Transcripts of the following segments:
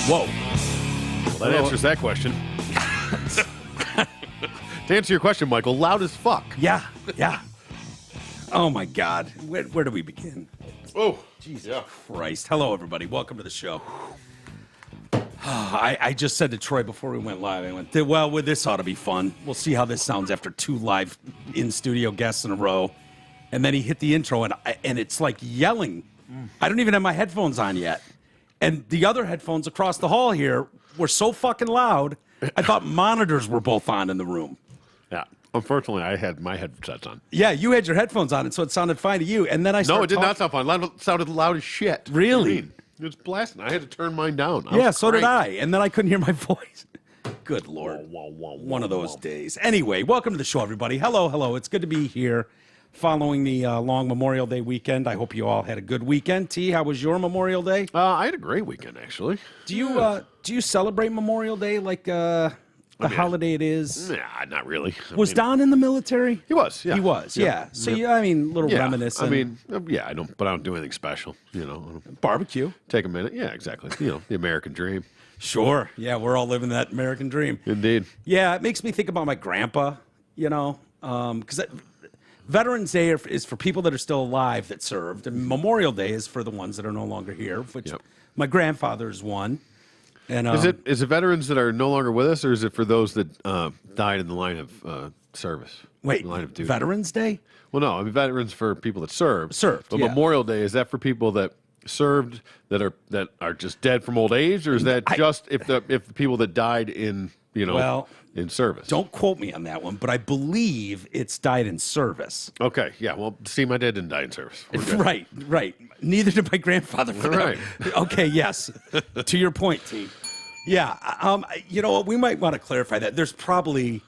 Whoa. Well, that answers that question. To answer your question, Michael, loud as fuck. Yeah. Oh, my God. Where do we begin? Oh, Jesus Christ. Hello, everybody. Welcome to the show. I just said to Troy before we went live, I went, well, this ought to be fun. We'll see how this sounds after 2 live in-studio guests in a row. And then he hit the intro, and it's like yelling. I don't even have my headphones on yet. And the other headphones across the hall here were so fucking loud, I thought monitors were both on in the room. yeah. Unfortunately, I had my headsets on. Yeah, you had your headphones on, and so it sounded fine to you. And then I started No, it did not sound fine. It sounded loud as shit. Really? What do you mean? It was blasting. I had to turn mine down. Yeah, so did I. And then I couldn't hear my voice. Good Lord. One of those days. Anyway, welcome to the show, everybody. Hello. It's good to be here following the long Memorial Day weekend. I hope you all had a good weekend. T, how was your Memorial Day? I had a great weekend, actually. Do you celebrate Memorial Day like the holiday it is? Nah, not really. Was Don in the military? He was, yeah. He was, yeah. So, a little reminiscent. I don't do anything special, Barbecue. Take a minute. Yeah, exactly. The American dream. Sure. Yeah, we're all living that American dream. Indeed. Yeah, it makes me think about my grandpa, because Veterans Day is for people that are still alive that served, and Memorial Day is for the ones that are no longer here, which my grandfather's one. And is it veterans that are no longer with us, or is it for those that died in the line of service? Wait, in the line of duty? Veterans Day? Well, no, veterans for people that served. But yeah. Memorial Day, is that for people that served that are just dead from old age, or is that just if the people that died in in service? Don't quote me on that one, but I believe it's died in service. Okay, yeah. Well, see, my dad didn't die in service. Right. Neither did my grandfather. Right. Okay, yes. To your point, T. Yeah, we might want to clarify that. There's probably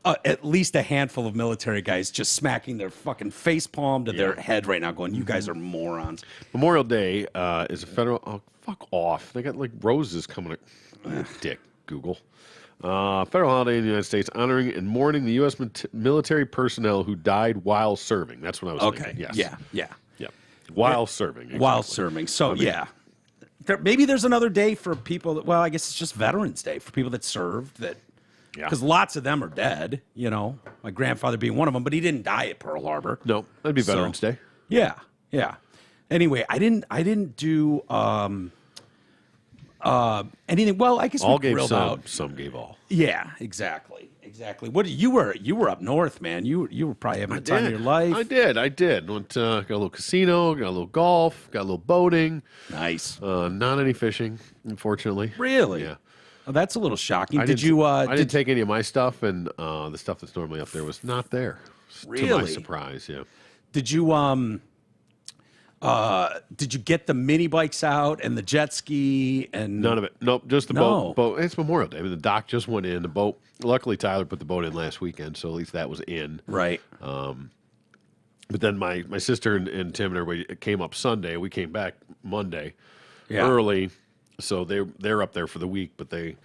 at least a handful of military guys just smacking their fucking face palm to their head right now going, you guys are morons. Memorial Day is a federal... Oh, fuck off. They got, roses coming... Dick, Google. Federal holiday in the United States honoring and mourning the U.S. military personnel who died while serving. That's what I was thinking. Yes. Yeah. While serving. Exactly. While serving. So, maybe there's another day for people that, I guess it's just Veterans Day for people that served that... Because lots of them are dead, my grandfather being one of them, but he didn't die at Pearl Harbor. No, that'd be Veterans Day. Yeah. Anyway, I didn't do anything. Well, I guess all we gave grilled out. Some gave all. Yeah, exactly. What you were up north, man. You were probably having the time of your life. I did. Went got a little casino, got a little golf, got a little boating. Nice. Not any fishing, unfortunately. Really? Yeah. Oh, that's a little shocking. I didn't take any of my stuff, and the stuff that's normally up there was not there. Really? To my surprise, yeah. Did you get the mini bikes out and the jet ski and none of it? Nope, just the boat. It's Memorial Day. The dock just went in. The boat. Luckily, Tyler put the boat in last weekend, so at least that was in. Right. But then my sister and Tim and everybody came up Sunday. We came back Monday early. So they're up there for the week, but they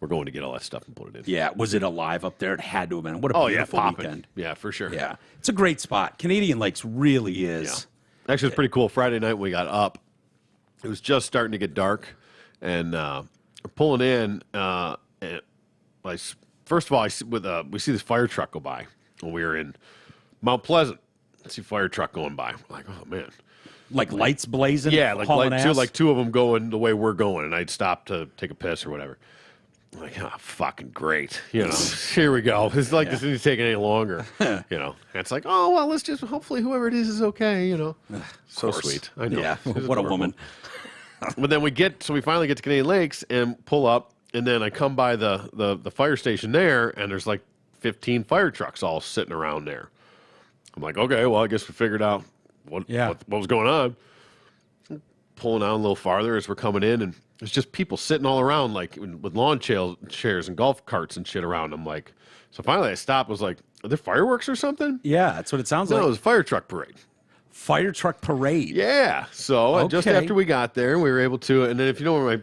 were going to get all that stuff and put it in. Yeah, was it alive up there? It had to have been. What a beautiful weekend. Yeah, for sure. Yeah, it's a great spot. Canadian Lakes really is. Yeah. Actually, it's pretty cool. Friday night when we got up, it was just starting to get dark, and pulling in. And first of all, we see this fire truck go by when we were in Mount Pleasant. I see a fire truck going by. I'm like, oh man. Like lights blazing? Yeah, like two of them going the way we're going, and I'd stop to take a piss or whatever. I'm like, oh, fucking great. Here we go. It's like this isn't taking any longer. And it's like, oh, well, let's just, hopefully whoever it is okay, So sweet. I know. Yeah, what a woman. But then we finally get to Canadian Lakes and pull up, and then I come by the fire station there, and there's like 15 fire trucks all sitting around there. I'm like, okay, well, I guess we figured out what was going on. Pulling out a little farther as we're coming in, and there's just people sitting all around, like with lawn chairs and golf carts and shit around. I'm like, so finally I stopped. Was like, are there fireworks or something? Yeah, that's what it sounds like. No, it was a fire truck parade. Fire truck parade. Yeah. So just after we got there, we were able to. And then if you know where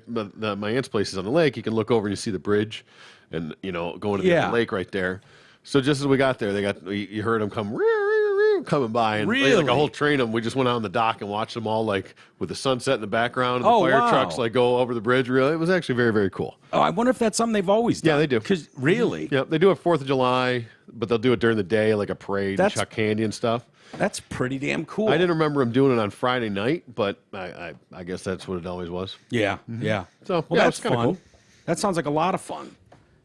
my aunt's place is on the lake, you can look over and you see the bridge, and going to the lake right there. So just as we got there, you heard them come coming by, and Really? like a whole train of them. We just went out on the dock and watched them all, like with the sunset in the background, and the Oh, fire wow. trucks like go over the bridge. Really, it was actually very, very cool. Oh, I wonder if that's something they've always done. Yeah, they do. Because really, Yeah, they do it 4th of July, but they'll do it during the day, like a parade, and That's- chuck candy and stuff. that's pretty damn cool. I didn't remember them doing it on Friday night, but I guess that's what it always was. Yeah, yeah. So, well, yeah, that's it's kinda fun. cool. That sounds like a lot of fun.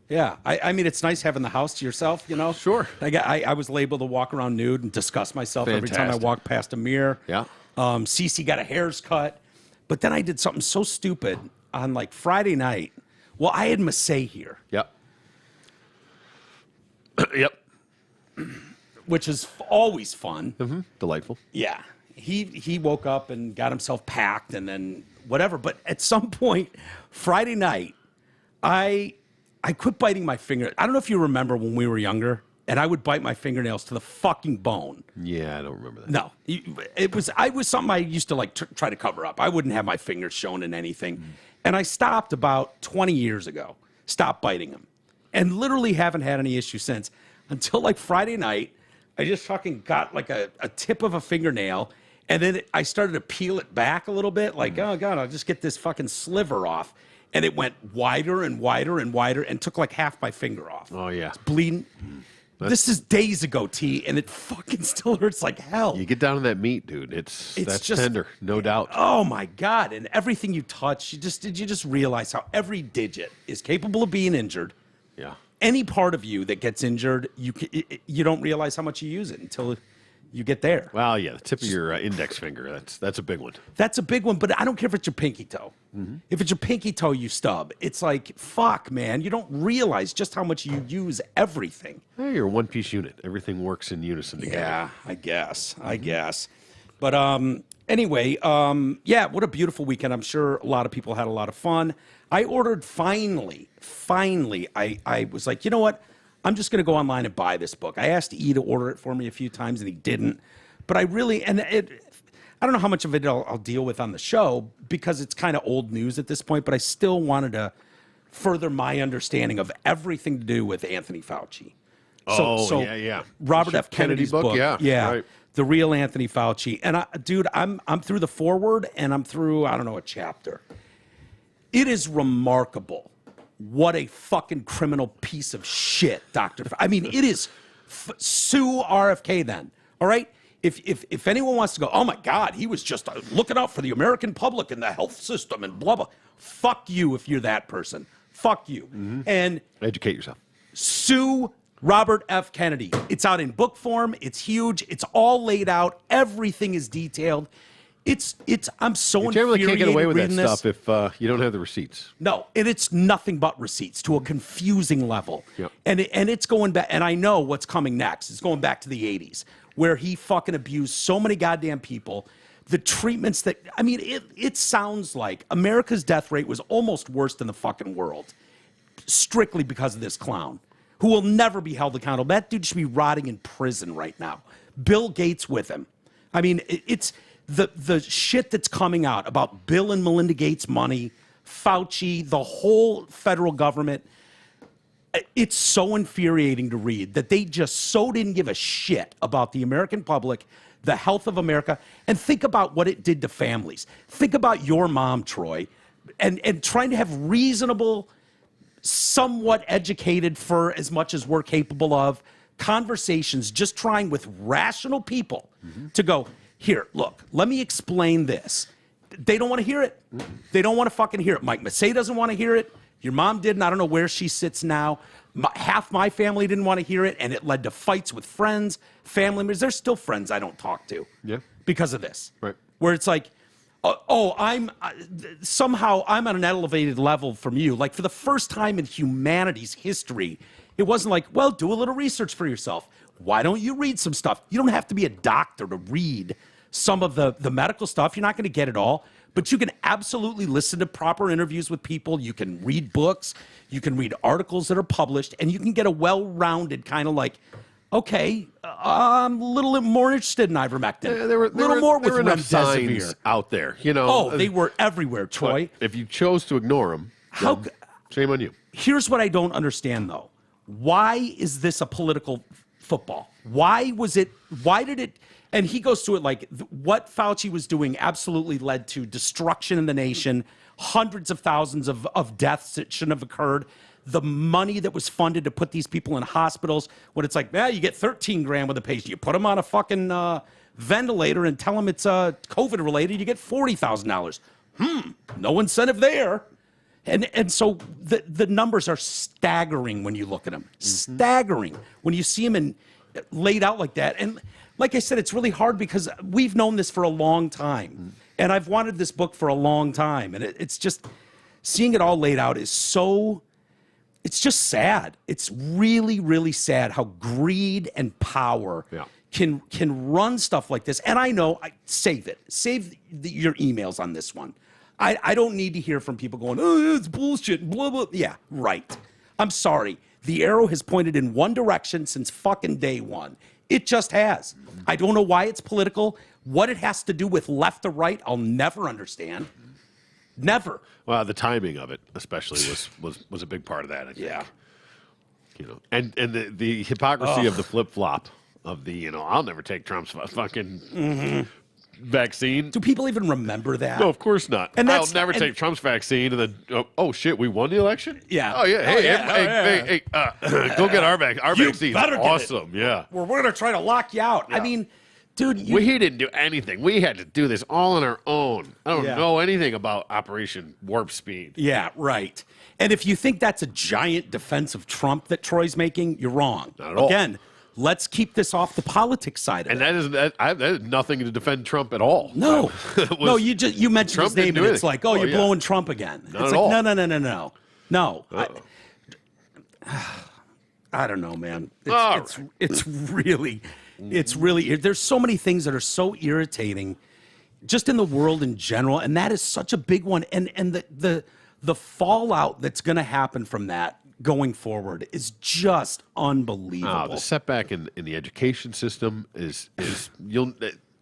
Yeah, I mean, it's nice having the house to yourself, you know? Sure. I was labeled to walk around nude and discuss myself every time I Fantastic. walked past a mirror. Yeah. Cece got a hair's cut. But then I did something so stupid on like Friday night. Well, I had Massey here, Yep. Yep. which is always fun. Mm-hmm. Delightful. Yeah. He woke up and got himself packed and then whatever. But at some point, Friday night, I quit biting my finger. I don't know if you remember when we were younger, and I would bite my fingernails to the fucking bone. Yeah, I don't remember that. No, it was something I used to like try to cover up. I wouldn't have my fingers shown in anything. And I stopped about 20 years ago, stopped biting them, and literally haven't had any issue since until like Friday night. I just fucking got like a tip of a fingernail, and then I started to peel it back a little bit, like, oh God, I'll just get this fucking sliver off. And it went wider and wider and wider and took like half my finger off. Oh, yeah. It's bleeding. This is days ago, T, and it fucking still hurts like hell. You get down to that meat, dude. That's just tender, no doubt. Oh my God! And everything you touch, you just realize how every digit is capable of being injured. Yeah. Any part of you that gets injured, you don't realize how much you use it until you get there. Well, yeah, the tip of your index finger, that's a big one. That's a big one, but I don't care if it's your pinky toe. If it's your pinky toe you stub, it's like, fuck, man. You don't realize just how much you use everything. Hey, you're a one-piece unit. Everything works in unison together. Yeah, I guess. But anyway, yeah, what a beautiful weekend. I'm sure a lot of people had a lot of fun. I ordered, finally, I was like, you know what? I'm just going to go online and buy this book. I asked E to order it for me a few times, and he didn't. But I really, I don't know how much of it I'll deal with on the show because it's kind of old news at this point, but I still wanted to further my understanding of everything to do with Anthony Fauci. Yeah. Robert F. Kennedy Kennedy's book, yeah, right. The real Anthony Fauci. And dude, I'm through the foreword and I'm through, I don't know, a chapter. It is remarkable what a fucking criminal piece of shit, Dr. I mean, it is sue RFK then. All right? If anyone wants to go, oh my God, he was just looking out for the American public and the health system and blah, blah. Fuck you if you're that person. Fuck you. And Educate yourself. sue Robert F. Kennedy. It's out in book form. It's huge. It's all laid out. Everything is detailed. I'm so You generally infuriated can't get away with that reading this. stuff if you don't have the receipts. No, and it's nothing but receipts to a confusing level. Yep. And it's going back, and I know what's coming next. It's going back to the 80s, where he fucking abused so many goddamn people. The treatments that, I mean, it sounds like America's death rate was almost worse than the fucking world, strictly because of this clown, who will never be held accountable. That dude should be rotting in prison right now. Bill Gates with him. I mean, it's the shit that's coming out about Bill and Melinda Gates' money, Fauci, the whole federal government. It's so infuriating to read that they just so didn't give a shit about the American public, the health of America, and think about what it did to families. Think about your mom, Troy, and trying to have reasonable, somewhat educated, for as much as we're capable of, conversations, just trying with rational people to go, here, look, let me explain this. They don't want to hear it. They don't want to fucking hear it. Mike Massey doesn't want to hear it. Your mom didn't. I don't know where she sits now. Half my family didn't want to hear it, and it led to fights with friends, family members. There's still friends I don't talk to because of this. Right. Where it's like, somehow I'm on an elevated level from you. Like, for the first time in humanity's history, it wasn't like, well, do a little research for yourself. Why don't you read some stuff? You don't have to be a doctor to read some of the medical stuff. You're not going to get it all. But you can absolutely listen to proper interviews with people. You can read books. You can read articles that are published. And you can get a well-rounded kind of like, okay, I'm a little more interested in ivermectin. There were enough remdesivir. signs out there, you know. Oh, they were everywhere, Troy. But if you chose to ignore them, shame on you. Here's what I don't understand, though. Why is this a political football. Why did it, and he goes through it like what Fauci was doing absolutely led to destruction in the nation, hundreds of thousands of deaths that shouldn't have occurred. The money that was funded to put these people in hospitals, when it's like, you get 13 grand with a patient. You put them on a fucking ventilator and tell them it's COVID related, you get $40,000. No incentive there. And so the numbers are staggering when you look at them. Staggering when you see them laid out like that. And like I said, it's really hard because we've known this for a long time. And I've wanted this book for a long time. And it's just, seeing it all laid out is so, it's just sad. It's really, really sad how greed and power can run stuff like this. And I know, save it. Save your emails on this one. I don't need to hear from people going, oh, it's bullshit, blah, blah. Yeah, right. I'm sorry. The arrow has pointed in one direction since fucking day one. It just has. I don't know why it's political. What it has to do with left or right, I'll never understand. Never. Well, the timing of it, especially, was a big part of that, I think. Yeah. You know, and the hypocrisy of the flip flop of the, I'll never take Trump's fucking vaccine. Do people even remember that? No, of course not. And I'll never take Trump's vaccine, and then oh shit, we won the election. Yeah. Oh yeah. Hey, go get our vaccine. Our vaccine's awesome. Yeah. We're gonna try to lock you out. Yeah. I mean, dude, he didn't do anything. We had to do this all on our own. I don't know anything about Operation Warp Speed. Yeah, right. And if you think that's a giant defense of Trump that Troy's making, you're wrong. Not at all. Again, let's keep this off the politics side of it. And that is nothing to defend Trump at all. No, no. You mentioned Trump his name, and it's like, you're blowing Trump again. Not it's at like, all. no. I don't know, man. It's really. There's so many things that are so irritating, just in the world in general, and that is such a big one. And the fallout that's going to happen from that going forward is just unbelievable. The setback in the education system is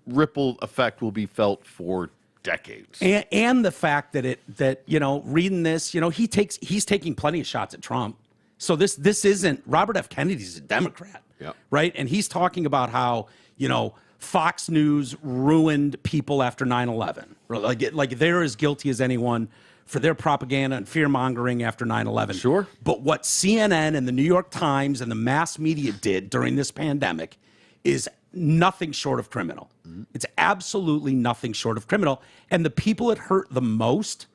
ripple effect will be felt for decades. And the fact that reading this, he's taking plenty of shots at Trump. So this isn't Robert F. Kennedy's a Democrat, right? And he's talking about how Fox News ruined people after 9/11. Like they're as guilty as anyone for their propaganda and fear-mongering after 9/11. Sure. But what CNN and the New York Times and the mass media did during this pandemic is nothing short of criminal. It's absolutely nothing short of criminal. And the people it hurt the most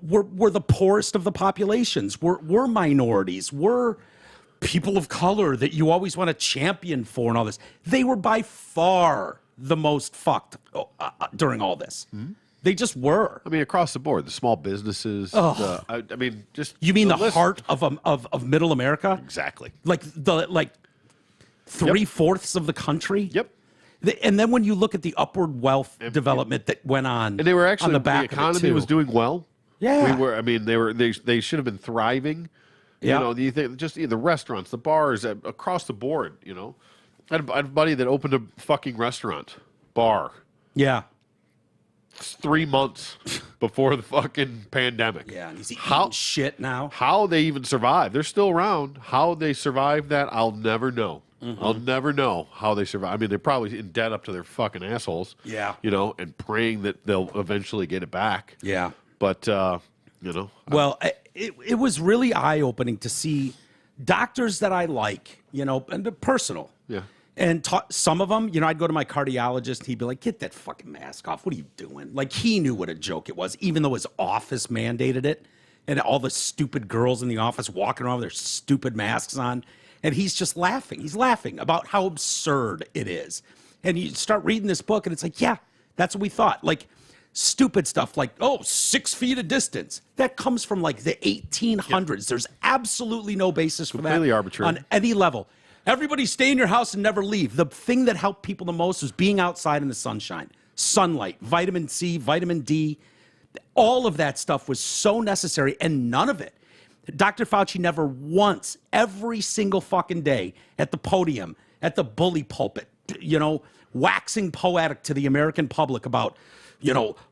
were the poorest of the populations, were minorities, were people of color that you always want to champion for and all this. They were by far the most fucked during all this. They just were. I mean, across the board, the small businesses. Just you mean the heart of middle America? Exactly. Like 3/4 of the country. Yep. And then when you look at the upward wealth development that went on, and they were actually on the back the economy of it too. was doing well. Yeah. They should have been thriving. Yeah. You think just the restaurants, the bars, across the board. I had a buddy that opened a fucking restaurant bar. Yeah. 3 months before the fucking pandemic. Yeah, and he's eating shit now. How they even survived. They're still around. How they survived that, I'll never know. I'll never know how they survive. I mean, they're probably in debt up to their fucking assholes. Yeah. And praying that they'll eventually get it back. Yeah. But, Well, it was really eye-opening to see doctors that I like, and they're personal. Yeah. And some of them, I'd go to my cardiologist. He'd be like, get that fucking mask off. What are you doing? Like, he knew what a joke it was, even though his office mandated it. And all the stupid girls in the office walking around with their stupid masks on. And he's just laughing. He's laughing about how absurd it is. And you start reading this book, and it's like, yeah, that's what we thought. Like, stupid stuff like, 6 feet of distance. That comes from, like, the 1800s. Yep. There's absolutely no basis for that. Completely arbitrary. On any level. Everybody stay in your house and never leave. The thing that helped people the most was being outside in the sunshine. Sunlight, vitamin C, vitamin D. All of that stuff was so necessary, and none of it. Dr. Fauci never once, every single fucking day, at the podium, at the bully pulpit, waxing poetic to the American public about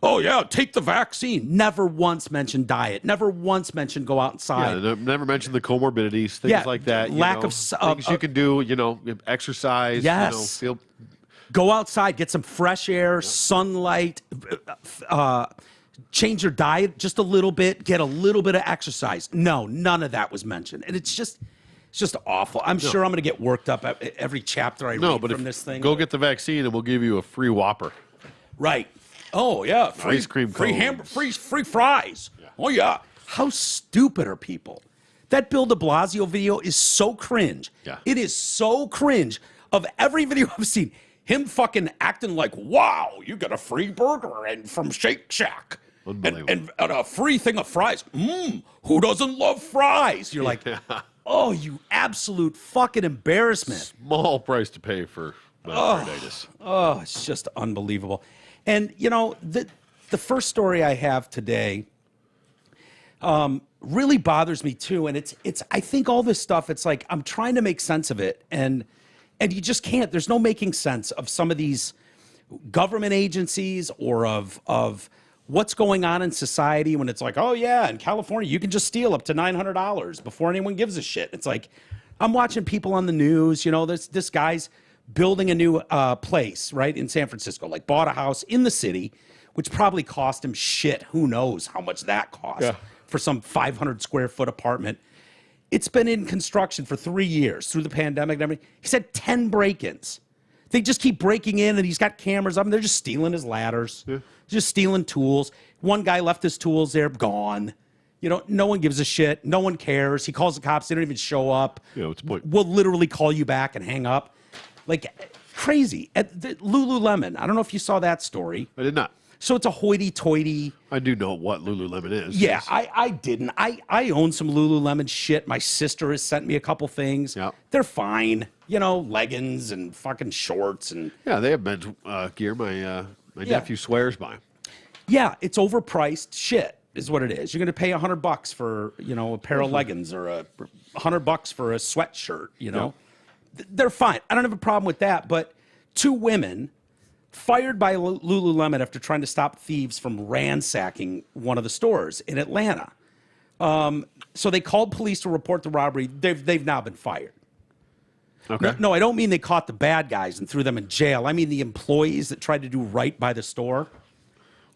oh yeah, take the vaccine. Never once mentioned diet. Never once mentioned go outside. Yeah, never mentioned the comorbidities, things like that. Lack of things you can do. Exercise. Yes. Go outside, get some fresh air, sunlight. Change your diet just a little bit. Get a little bit of exercise. No, none of that was mentioned, and it's just awful. I'm sure I'm going to get worked up at every chapter I read from this thing. Go get the vaccine, and we'll give you a free Whopper. Right. Oh yeah, free ice cream, free cones. hamburger, free fries. Yeah. Oh yeah. How stupid are people? That Bill de Blasio video is so cringe. Yeah. It is so cringe. Of every video I've seen, him fucking acting like, wow, you got a free burger and from Shake Shack. And a free thing of fries. Who doesn't love fries? You're like, oh, you absolute fucking embarrassment. Small price to pay for myocarditis. Oh, it's just unbelievable. And, the first story I have today really bothers me too. And it's I think all this stuff, it's like I'm trying to make sense of it. And you just can't. There's no making sense of some of these government agencies or of what's going on in society when it's like, oh yeah, in California, you can just steal up to $900 before anyone gives a shit. It's like, I'm watching people on the news, this guy's building a new place, right, in San Francisco, like bought a house in the city, which probably cost him shit. Who knows how much that cost for some 500 square foot apartment. It's been in construction for 3 years through the pandemic and everything. He's had 10 break-ins. They just keep breaking in, and he's got cameras up, and they're just stealing his ladders, just stealing tools. One guy left his tools there, gone. No one gives a shit. No one cares. He calls the cops. They don't even show up. Yeah, what's the point? We'll literally call you back and hang up. Like, crazy. At the Lululemon, I don't know if you saw that story. I did not. So it's a hoity-toity. I do know what Lululemon is. Yeah, I didn't. I own some Lululemon shit. My sister has sent me a couple things. Yeah. They're fine. Leggings and fucking shorts and. Yeah, they have men's gear. My nephew swears by. Yeah, it's overpriced shit is what it is. You're going to pay $100 for a pair of leggings or $100 for a sweatshirt. They're fine. I don't have a problem with that. But 2 women fired by Lululemon after trying to stop thieves from ransacking one of the stores in Atlanta. So they called police to report the robbery. They've now been fired. Okay. No, I don't mean they caught the bad guys and threw them in jail. I mean the employees that tried to do right by the store.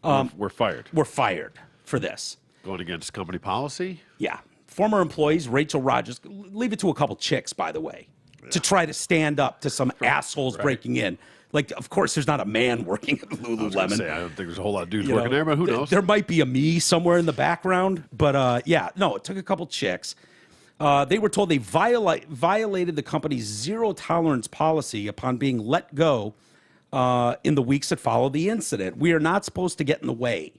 We're fired. Were fired for this. Going against company policy? Yeah. Former employees, Rachel Rogers, leave it to a couple chicks, by the way, to try to stand up to some assholes breaking in. Like, of course, there's not a man working at Lululemon. I don't think there's a whole lot of dudes working there, but who knows? There might be a me somewhere in the background. But, it took a couple chicks. They were told they violated the company's zero-tolerance policy upon being let go in the weeks that followed the incident. We are not supposed to get in the way.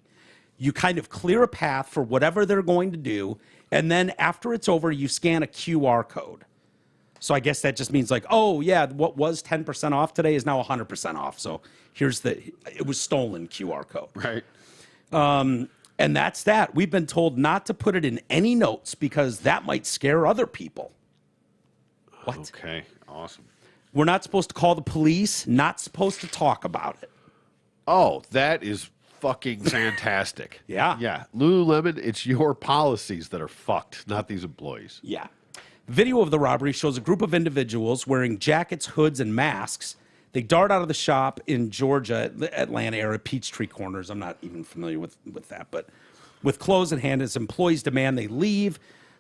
You kind of clear a path for whatever they're going to do, and then after it's over, you scan a QR code. So I guess that just means like, oh, yeah, what was 10% off today is now 100% off. So it was stolen QR code. Right. And that's that. We've been told not to put it in any notes because that might scare other people. What? Okay, awesome. We're not supposed to call the police, not supposed to talk about it. Oh, that is fucking fantastic. Yeah. Yeah. Lululemon, it's your policies that are fucked, not these employees. Yeah. Video of the robbery shows a group of individuals wearing jackets, hoods, and masks. They dart out of the shop in Georgia, Atlanta area, Peachtree Corners. I'm not even familiar with that, but with clothes in hand, as employees demand they leave.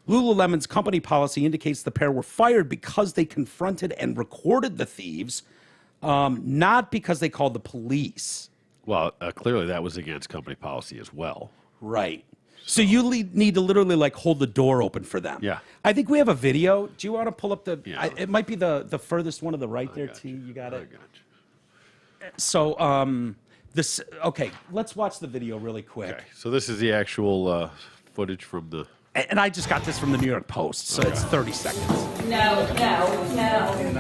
Lululemon's company policy indicates the pair were fired because they confronted and recorded the thieves, not because they called the police. Well, clearly that was against company policy as well. Right. So you need to literally like hold the door open for them. Yeah. I think we have a video. Do you want to pull up the? Yeah. It might be the furthest one to the right there, T. You got it. I got you. So this. Okay, let's watch the video really quick. Okay. So this is the actual footage from the. And I just got this from the New York Post, so it's 30 seconds. No. You can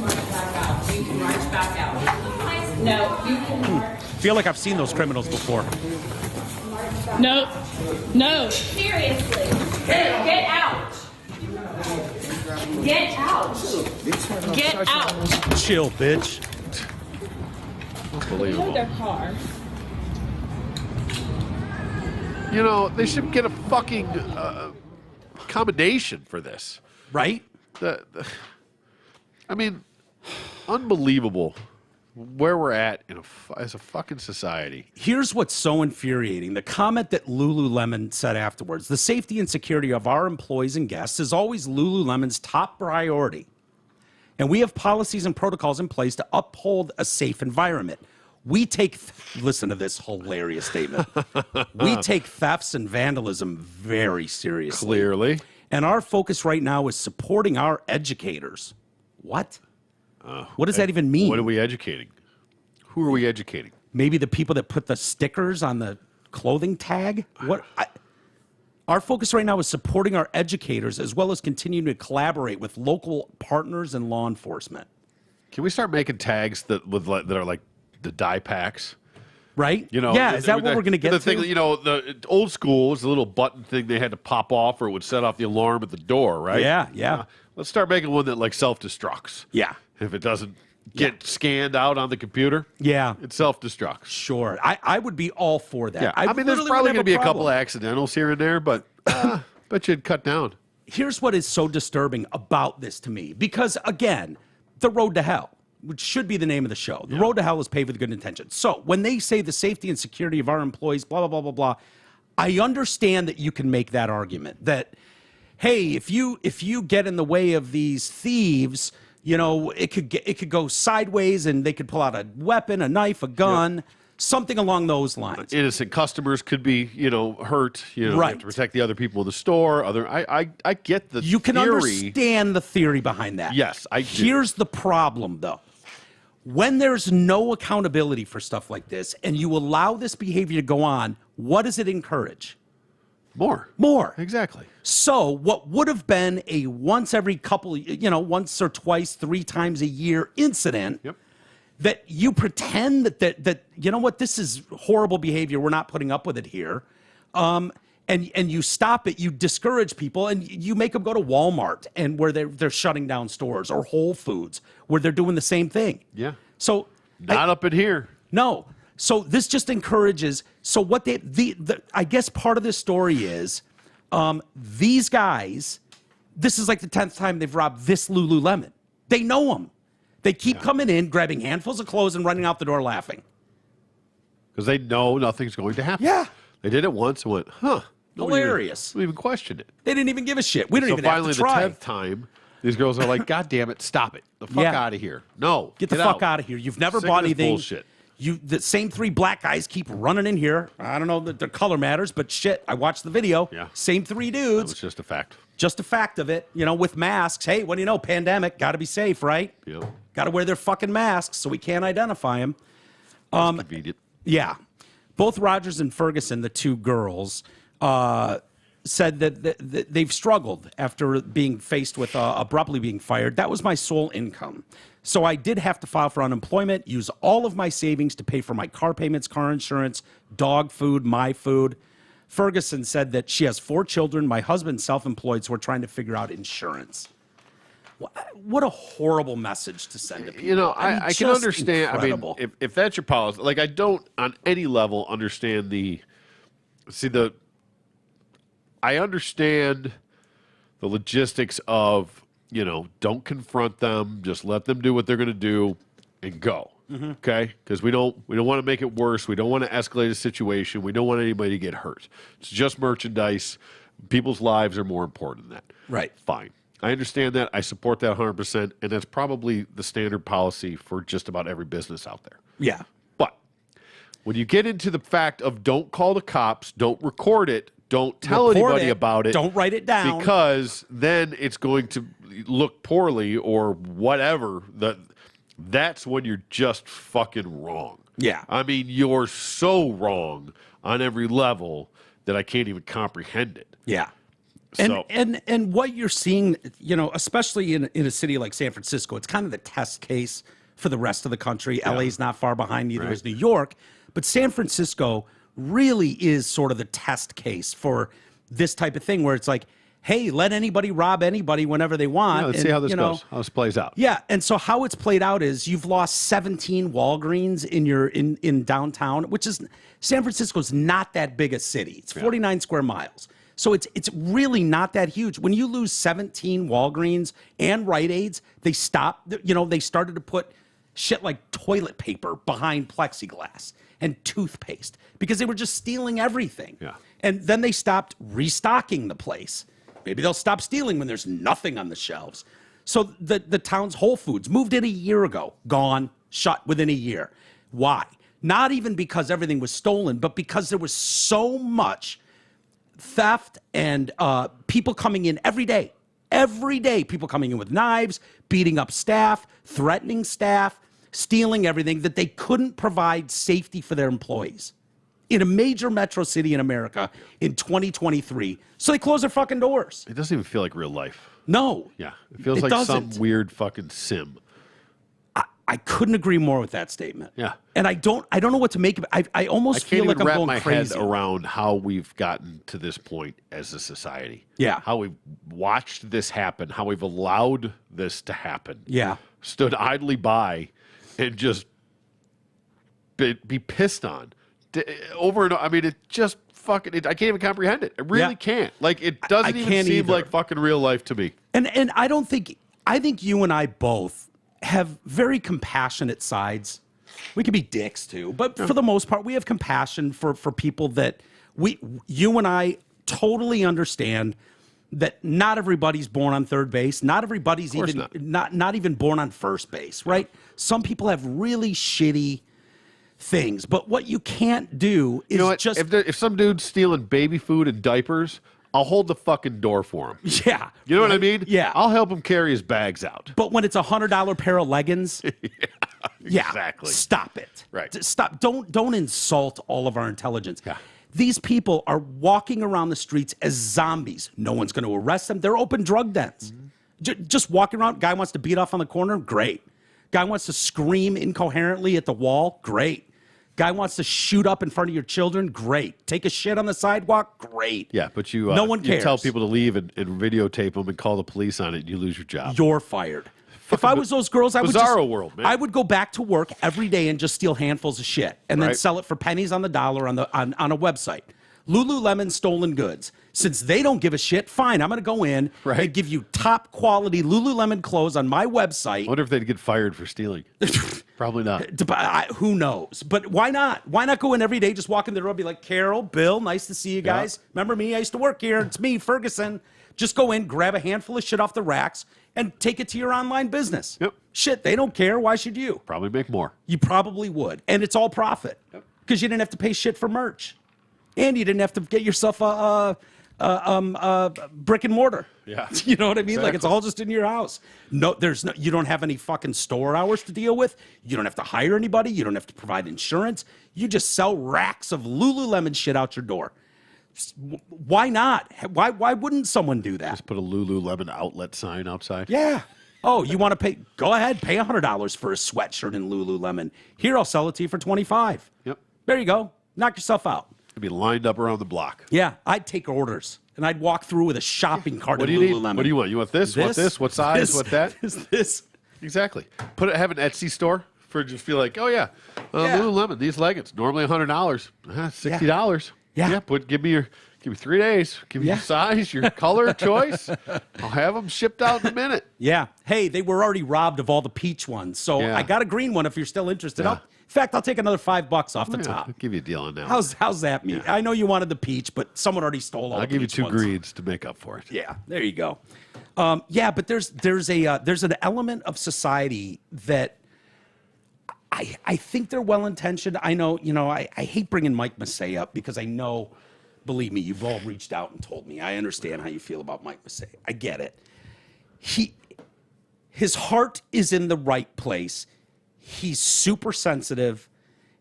march back out. You can march back out. No, you can march. Feel like I've seen those criminals before. No. Seriously. Get out. Get out. Get out. Chill, bitch. Unbelievable. Their car. You know, they should get a fucking commendation for this. Right? I mean, unbelievable where we're at as a fucking society. Here's what's so infuriating. The comment that Lululemon said afterwards, the safety and security of our employees and guests is always Lululemon's top priority. And we have policies and protocols in place to uphold a safe environment. We take, listen to this hilarious statement. We take thefts and vandalism very seriously. Clearly. And our focus right now is supporting our educators. What? What does that even mean? What are we educating? Who are we educating? Maybe the people that put the stickers on the clothing tag? Our focus right now is supporting our educators as well as continuing to collaborate with local partners and law enforcement. Can we start making tags that are like the die packs? Right? You know, yeah, is that what we're going to get the to? thing, you know, the old school was a little button thing they had to pop off or it would set off the alarm at the door, right? Yeah. Let's start making one that like self-destructs. Yeah. If it doesn't get scanned out on the computer, Yeah. it self-destructs. Sure. I would be all for that. Yeah. I mean, there's literally probably wouldn't going to have be a couple of problem. accidentals here and there, but bet you'd cut down. Here's what is so disturbing about this to me. Because, again, the road to hell, which should be the name of the show. The road to hell is paved with good intentions. So when they say the safety and security of our employees, blah, blah, blah, blah, blah, I understand that you can make that argument that, hey, if you get in the way of these thieves, you know, it could go sideways and they could pull out a weapon, a knife, a gun, something along those lines. Innocent customers could be, you know, hurt. You know, you have to protect the other people in the store. I get the You can theory. understand the theory behind that. Yes, I do. Here's the problem, though. When there's no accountability for stuff like this and you allow this behavior to go on, what does it encourage? More. Exactly. So what would have been a once every couple, you know, once or twice, 3 times a year incident that you pretend that you know what, this is horrible behavior, we're not putting up with it here. And you stop it, you discourage people, and you make them go to Walmart and where they're shutting down stores, or Whole Foods where they're doing the same thing. Yeah. So Not up in here. no. So this just encourages. So what I guess part of this story is these guys. This is like the 10th time they've robbed this Lululemon. They know them. They keep coming in, grabbing handfuls of clothes, and running out the door laughing. Because they know nothing's going to happen. Yeah. They did it once and went, huh. Hilarious. We even questioned it. They didn't even give a shit. We don't So even have finally, to try. the 10th time, these girls are like, God damn it, stop it. The fuck out of here. No. Get the fuck out of here. You've never Sick bought of this anything. bullshit. The same 3 black guys keep running in here. I don't know that their color matters, but shit, I watched the video. Yeah. Same 3 That dudes. was just a fact. Just a fact of it, you know, with masks. Hey, what do you know? Pandemic. Got to be safe, right? Yep. Got to wear their fucking masks so we can't identify them. Convenient. Yeah. Both Rogers and Ferguson, the 2 girls, said that they've struggled after being faced with abruptly being fired. That was my sole income. So I did have to file for unemployment, use all of my savings to pay for my car payments, car insurance, dog food, my food. Ferguson said that she has 4 children. My husband's self-employed, so we're trying to figure out insurance. What a horrible message to send to people. You know, I mean, I can just understand. incredible. I mean, if that's your policy, like I don't on any level understand I understand the logistics of, you know, don't confront them, just let them do what they're going to do and go. Mm-hmm. Okay? Because we don't want to make it worse. We don't want to escalate a situation. We don't want anybody to get hurt. It's just merchandise. People's lives are more important than that. Right. Fine. I understand that. I support that 100%. And that's probably the standard policy for just about every business out there. Yeah. But when you get into the fact of don't call the cops, don't record it, don't tell anybody about it. Don't write it down. Because then it's going to look poorly or whatever. That's when you're just fucking wrong. Yeah. I mean, you're so wrong on every level that I can't even comprehend it. Yeah. So, And what you're seeing, you know, especially in a city like San Francisco, it's kind of the test case for the rest of the country. LA's not far behind, neither is New York. But San Francisco really is sort of the test case for this type of thing where it's like, hey, let anybody rob anybody whenever they want. Yeah, let's see how this goes, how this plays out. Yeah, and so how it's played out is you've lost 17 Walgreens in downtown, which is San Francisco's not that big a city. It's 49 square miles. So it's really not that huge. When you lose 17 Walgreens and Rite Aids, they stopped, they started to put shit like toilet paper behind plexiglass and toothpaste because they were just stealing everything. Yeah. And then they stopped restocking the place. Maybe they'll stop stealing when there's nothing on the shelves. So the town's Whole Foods moved in a year ago, gone, shut within a year. Why? Not even because everything was stolen, but because there was so much theft and people coming in every day. Every day, people coming in with knives, beating up staff, threatening staff, stealing everything that they couldn't provide safety for their employees in a major metro city in America in 2023. So they close their fucking doors. It doesn't even feel like real life. No. Yeah. It feels like some weird fucking sim. I couldn't agree more with that statement. Yeah. And I don't know what to make of it. I almost feel like I'm going crazy. I can't even wrap my head around how we've gotten to this point as a society. Yeah. How we've watched this happen, how we've allowed this to happen. Yeah. Stood idly by and just be pissed on. Over and over. I mean, it just fucking, I can't even comprehend it. I really can't. Like, it doesn't even seem like fucking real life to me. And I think you and I both have very compassionate sides. We can be dicks too, but for the most part, we have compassion for people that you and I totally understand that not everybody's born on third base. Not everybody's even not even born on first base, right? Some people have really shitty things, but what you can't do is just if some dude's stealing baby food and diapers, I'll hold the fucking door for him. Yeah. You know what I mean? Yeah. I'll help him carry his bags out. But when it's $100 pair of leggings, exactly. Stop it. Right. Stop. Don't insult all of our intelligence. Yeah. These people are walking around the streets as zombies. No one's going to arrest them. They're open drug dens. Just walking around. Guy wants to beat off on the corner. Great. Guy wants to scream incoherently at the wall. Great. Guy wants to shoot up in front of your children. Great. Take a shit on the sidewalk. Great. Yeah, but no one cares. You tell people to leave and videotape them and call the police on it, and you lose your job. You're fired. If I was those girls, I would bizarro world, man. I would go back to work every day and just steal handfuls of shit and then sell it for pennies on the dollar on a website. Lululemon stolen goods. Since they don't give a shit, fine, I'm going to go in and give you top quality Lululemon clothes on my website. I wonder if they'd get fired for stealing. Probably not. Who knows? But why not? Why not go in every day, just walk in the road, be like, Carol, Bill, nice to see you guys. Remember me? I used to work here. It's me, Ferguson. Just go in, grab a handful of shit off the racks, and take it to your online business. Yep. Shit, they don't care. Why should you? Probably make more. You probably would. And it's all profit. Because you didn't have to pay shit for merch. And you didn't have to get yourself a brick and mortar. Yeah. You know what I mean? Exactly. Like, it's all just in your house. No, you don't have any fucking store hours to deal with. You don't have to hire anybody. You don't have to provide insurance. You just sell racks of Lululemon shit out your door. Why not? Why wouldn't someone do that? Just put a Lululemon outlet sign outside. Yeah. Oh, you want to pay? Go ahead, pay $100 for a sweatshirt in Lululemon. Here, I'll sell it to you for $25. Yep. There you go. Knock yourself out. It'd be lined up around the block. Yeah, I'd take orders and I'd walk through with a shopping cart What of do you Lululemon. need? What do you want? You want this? Want this? What size? What that? This. Exactly. Have an Etsy store for just feel like, oh yeah, Lululemon, these leggings normally $100, $60. Yeah. Give me 3 days. Give me your size, your color choice. I'll have them shipped out in a minute. Yeah. Hey, they were already robbed of all the peach ones, so I got a green one if you're still interested. Yeah. In fact, I'll take another $5 off the top. I'll give you a deal on that. How's that mean? I know you wanted the peach, but someone already stole all the peach I'll give you 2 ones. greens to make up for it. Yeah, there you go. But there's an element of society that I think they're well intentioned. I know, I hate bringing Mike Massey up because I know, believe me, you've all reached out and told me. I understand how you feel about Mike Massey. I get it. His heart is in the right place. He's super sensitive,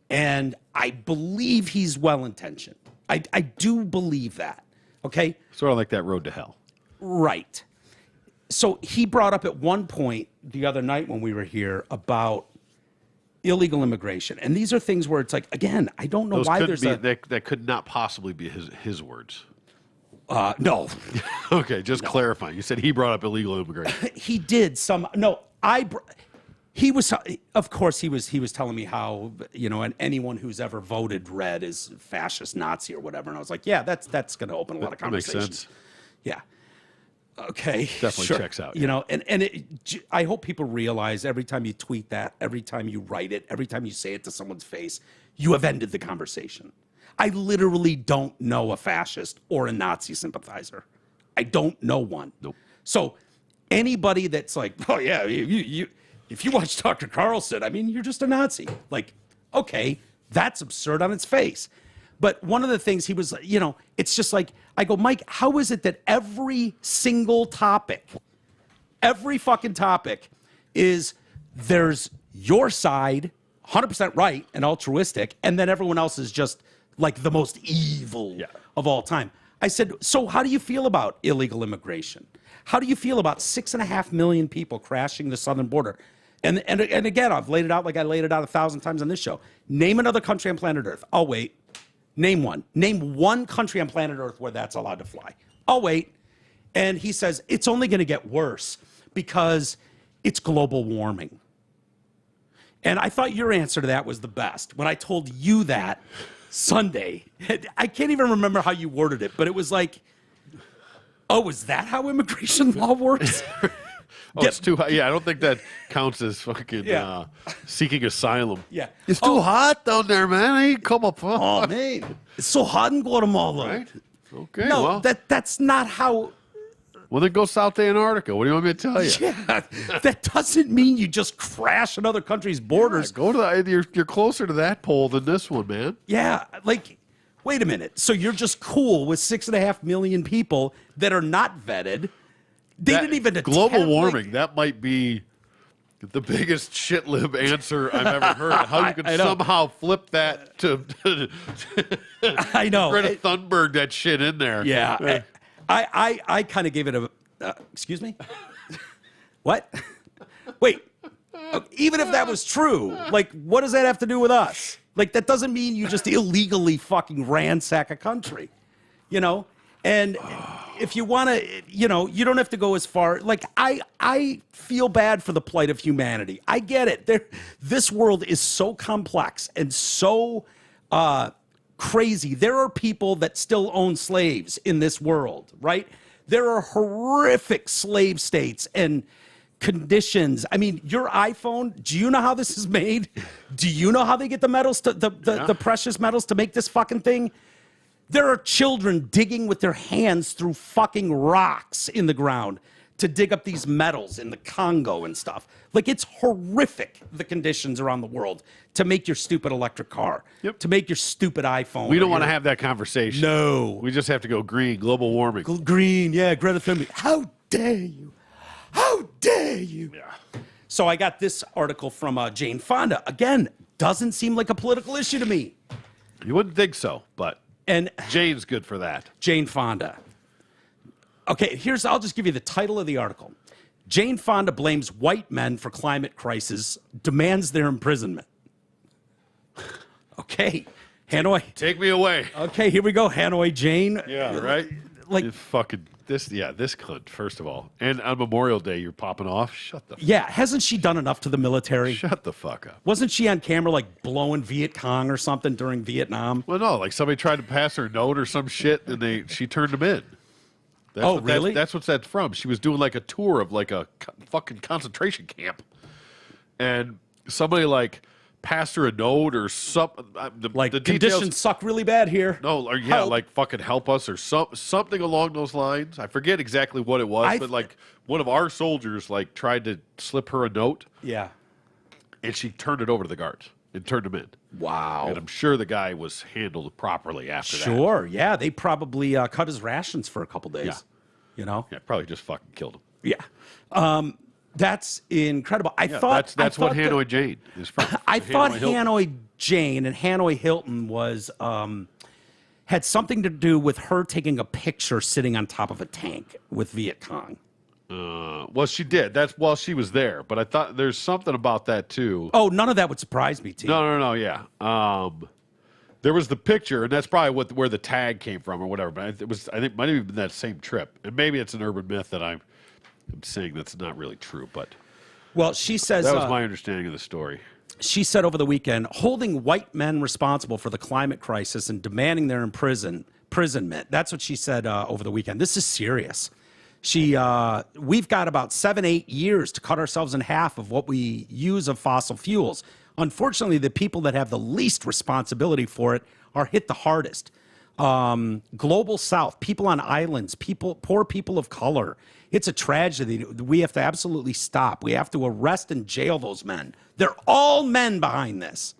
and I believe he's well intentioned. I do believe that. Okay. Sort of like that road to hell. Right. So he brought up at one point the other night when we were here about illegal immigration. And these are things where it's like, again, I don't know why there's that could not possibly be his words. No. Okay, just clarifying. You said he brought up illegal immigration. He did some. No, he was. Of course, he was telling me how, and anyone who's ever voted red is fascist, Nazi, or whatever. And I was like, yeah, that's going to open a lot of That makes conversations. sense. Yeah. Okay. Definitely sure. checks out. I hope people realize every time you tweet that, every time you write it, every time you say it to someone's face, you have ended the conversation. I literally don't know a fascist or a Nazi sympathizer. I don't know one. Nope. So anybody that's like, oh yeah, you if you watch Dr. Carlson, I mean, you're just a Nazi. Like, okay, that's absurd on its face. But one of the things he was, it's just like, I go, Mike, how is it that every single topic, every fucking topic is there's your side, 100% right and altruistic, and then everyone else is just like the most evil of all time. I said, so how do you feel about illegal immigration? How do you feel about 6.5 million people crashing the southern border? And again, I've laid it out like I laid it out 1,000 times on this show. Name another country on planet Earth. I'll wait. Name one. Name one country on planet Earth where that's allowed to fly. I'll wait. And he says, it's only going to get worse because it's global warming. And I thought your answer to that was the best. When I told you that Sunday, I can't even remember how you worded it, but it was like, oh, is that how immigration law works? It's too hot. Yeah, I don't think that counts as fucking seeking asylum. Yeah. It's too hot down there, man. I ain't come up. Oh, man. It's so hot in Guatemala. Right? Okay, No, well. that's not how... Well, then go south to Antarctica. What do you want me to tell you? Yeah, that doesn't mean you just crash another country's borders. Go to you're closer to that pole than this one, man. Yeah, like, wait a minute. So you're just cool with 6.5 million people that are not vetted. They didn't even attempt, global warming. That might be the biggest shit lib answer I've ever heard. How you could I know. somehow flip that to I know. Greta Thunberg that shit in there. Yeah, I kind of gave it a. Excuse me. What? Wait. Even if that was true, like, what does that have to do with us? Like, that doesn't mean you just illegally fucking ransack a country, And if you want to, you don't have to go as far. Like, I feel bad for the plight of humanity. I get it. This world is so complex and so crazy. There are people that still own slaves in this world, right? There are horrific slave states and conditions. I mean, your iPhone, do you know how this is made? Do you know how they get the metals, the precious metals to make this fucking thing? There are children digging with their hands through fucking rocks in the ground to dig up these metals in the Congo and stuff. Like, it's horrific, the conditions around the world to make your stupid electric car, to make your stupid iPhone. We don't want to have that conversation. No. We just have to go green, global warming. Green, yeah, Greta Thunberg. How dare you? How dare you? Yeah. So I got this article from Jane Fonda. Again, doesn't seem like a political issue to me. You wouldn't think so, but And Jane's good for that. Jane Fonda. Okay, I'll just give you the title of the article. Jane Fonda blames white men for climate crisis, demands their imprisonment. Okay, Hanoi. Take me away. Okay, here we go, Hanoi Jane. Yeah, right? Like, You fucking this cunt, first of all. And on Memorial Day, you're popping off. Shut the yeah, hasn't she done enough to the military? Shut the fuck up. Wasn't she on camera like blowing Viet Cong or something during Vietnam? Well, no, like somebody tried to pass her a note or some shit, and she turned them in. That's really? That's what that's from. She was doing like a tour of like a fucking concentration camp, and somebody like passed her a note or something. Like, the conditions details, suck really bad here. no, or yeah, Help. like fucking help us or something along those lines. I forget exactly what it was, but like one of our soldiers like tried to slip her a note, Yeah. and she turned it over to the guards and turned him in. Wow. And I'm sure the guy was handled properly after that. Sure. Yeah, they probably cut his rations for a couple days. Yeah. Yeah, probably just fucking killed him. Yeah. That's incredible. I Yeah, thought that's what that- Hanoi Jane is from. I thought Hilton. Hanoi Jane and Hanoi Hilton was had something to do with her taking a picture sitting on top of a tank with Viet Cong. Well, she did. That's while she was there. But I thought there's something about that too. Oh, none of that would surprise me, T. No. Yeah. There was the picture, and that's probably where the tag came from or whatever. But I think might have been that same trip, and maybe it's an urban myth that I'm saying that's not really true. But Well, she says that was my understanding of the story. she said over the weekend, holding white men responsible for the climate crisis and demanding their imprisonment. That's what she said over the weekend. This is serious. We've got about 7-8 years to cut ourselves in half of what we use of fossil fuels. Unfortunately, the people that have the least responsibility for it are hit the hardest. Global South, people on islands, poor people of color. It's a tragedy. We have to absolutely stop. We have to arrest and jail those men. They're all men behind this.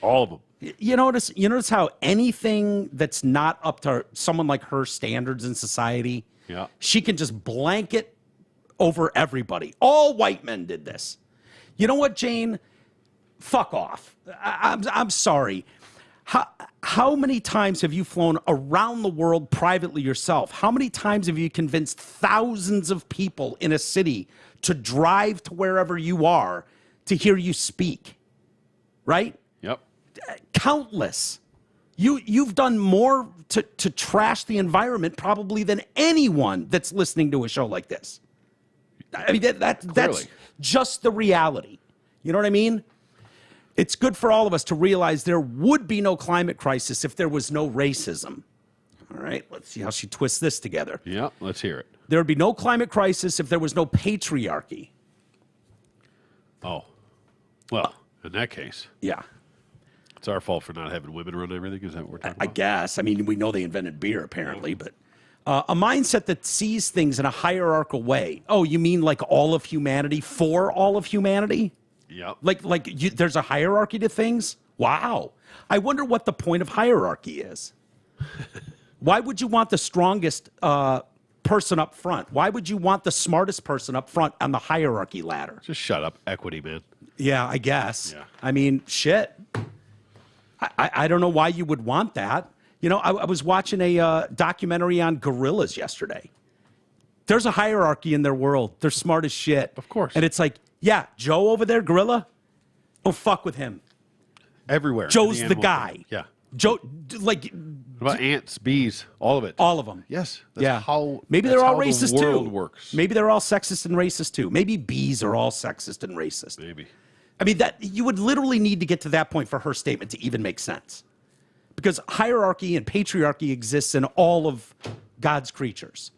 All of them. You notice how anything that's not up to someone like her standards in society, Yeah. she can just blanket over everybody. All white men did this. You know what, Jane? Fuck off. I'm sorry. How many times have you flown around the world privately yourself? How many times have you convinced thousands of people in a city to drive to wherever you are to hear you speak? Right? Yep. Countless. You've done more to trash the environment probably than anyone that's listening to a show like this. I mean, that's just the reality. You know what I mean? It's good for all of us to realize there would be no climate crisis if there was no racism. All right, let's see how she twists this together. Yeah, let's hear it. There would be no climate crisis if there was no patriarchy. Oh. Well, in that case, Yeah, it's our fault for not having women run everything. Is that what we're talking I about? guess. I mean, we know they invented beer, apparently, but a mindset that sees things in a hierarchical way. Oh, you mean like all of humanity for all of humanity? Yep. There's a hierarchy to things? Wow. I wonder what the point of hierarchy is. Why would you want the strongest person up front? Why would you want the smartest person up front on the hierarchy ladder? Just shut up. Equity, man. Yeah, I guess. Yeah. I mean, shit. I don't know why you would want that. You know, I was watching a documentary on gorillas yesterday. There's a hierarchy in their world. They're smart as shit. Of course. And it's like, yeah, Joe over there, gorilla, don't fuck with him. Everywhere. Joe's In the animal guy. kingdom. Yeah. Joe, like, What about ants, bees, all of it? all of them. Yes. Yeah. How maybe that's they're all how racist the world too. works. Maybe they're all sexist and racist too. Maybe bees are all sexist and racist. Maybe. I mean, that you would literally need to get to that point for her statement to even make sense. Because hierarchy and patriarchy exists in all of God's creatures.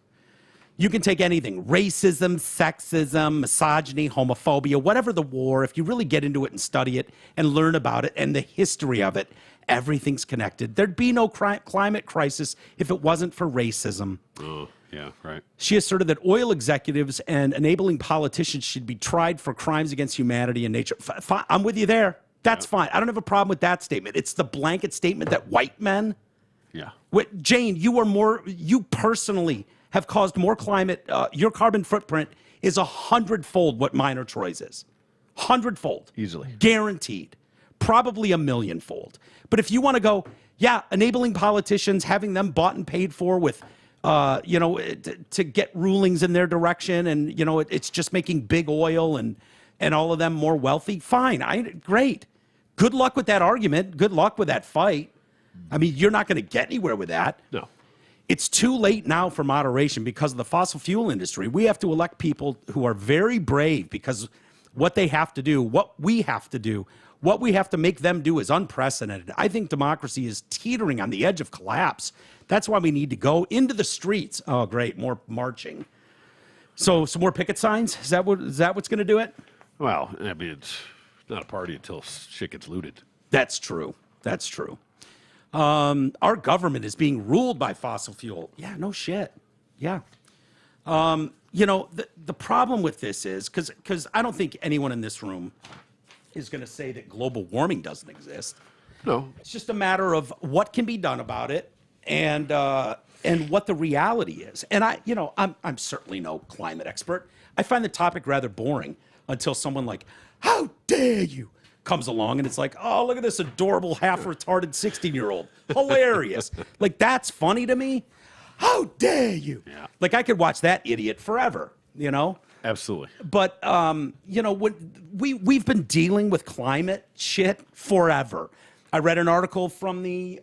You can take anything, racism, sexism, misogyny, homophobia, whatever the war, if you really get into it and study it and learn about it and the history of it, everything's connected. There'd be no climate crisis if it wasn't for racism. Oh, yeah, right. She asserted that oil executives and enabling politicians should be tried for crimes against humanity and nature. I'm with you there. That's fine. I don't have a problem with that statement. It's the blanket statement that white men. Yeah. Jane, you personally have caused more climate. Your carbon footprint is 100-fold what mine or Troy's is. 100-fold. Easily. Guaranteed. Probably 1,000,000-fold. But if you want to go, yeah, enabling politicians, having them bought and paid for with, to get rulings in their direction, and, it's just making big oil and all of them more wealthy, fine. Great. Good luck with that argument. Good luck with that fight. I mean, you're not going to get anywhere with that. No. It's too late now for moderation because of the fossil fuel industry. We have to elect people who are very brave because what they have to do, what we have to do, what we have to make them do is unprecedented. I think democracy is teetering on the edge of collapse. That's why we need to go into the streets. Oh, great. More marching. So some more picket signs? Is that what's going to do it? Well, I mean, it's not a party until shit gets looted. That's true. That's true. Our government is being ruled by fossil fuel. Yeah, no shit. Yeah. The problem with this is because I don't think anyone in this room is going to say that global warming doesn't exist. No. It's just a matter of what can be done about it and what the reality is. And I'm certainly no climate expert. I find the topic rather boring until someone like, how dare you, comes along and it's like, oh, look at this adorable half-retarded 16-year-old. Hilarious. Like, that's funny to me. How dare you? Yeah. Like, I could watch that idiot forever, Absolutely. But, when we've been dealing with climate shit forever. I read an article from the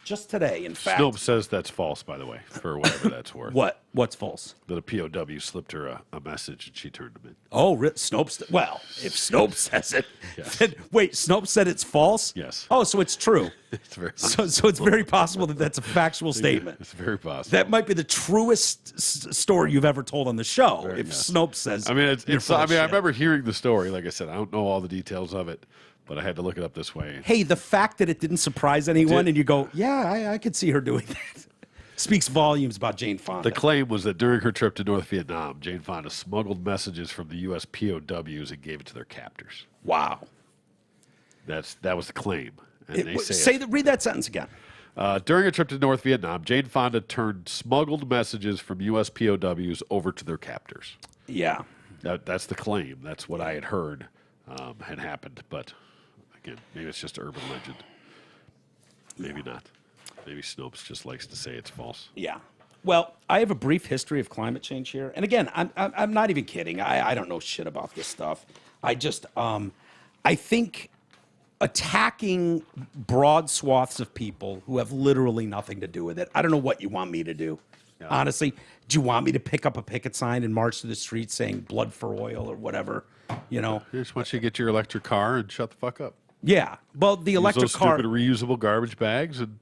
just today. In fact, Snopes says that's false, by the way, for whatever that's worth. what's false? That a POW slipped her a message and she turned him in. Oh, Snopes. Well, if Snopes says it, Yes. then, wait, Snopes said it's false. Yes. Oh, so it's true. It's very So it's very possible that that's a factual statement. It's very possible. That might be the truest story you've ever told on the show. If yes. Snopes says, I mean, it's you're full I of mean, I shit. remember hearing the story. Like I said, I don't know all the details of it, but I had to look it up this way. Hey, the fact that it didn't surprise anyone, and you go, yeah, I could see her doing that, speaks volumes about Jane Fonda. The claim was that during her trip to North Vietnam, Jane Fonda smuggled messages from the U.S. POWs and gave it to their captors. Wow. That was the claim. And they Read that sentence again. during a trip to North Vietnam, Jane Fonda turned smuggled messages from U.S. POWs over to their captors. Yeah. That's the claim. That's what I had heard had happened. But again, maybe it's just urban legend. Maybe not. Maybe Snopes just likes to say it's false. Yeah. Well, I have a brief history of climate change here, and again, I'm not even kidding. I don't know shit about this stuff. I just I think attacking broad swaths of people who have literally nothing to do with it. I don't know what you want me to do. Yeah. Honestly, do you want me to pick up a picket sign and march to the street saying "blood for oil" or whatever? You know, I just want you to get your electric car and shut the fuck up. Yeah. Well, the electric Use those car. stupid reusable garbage bags, and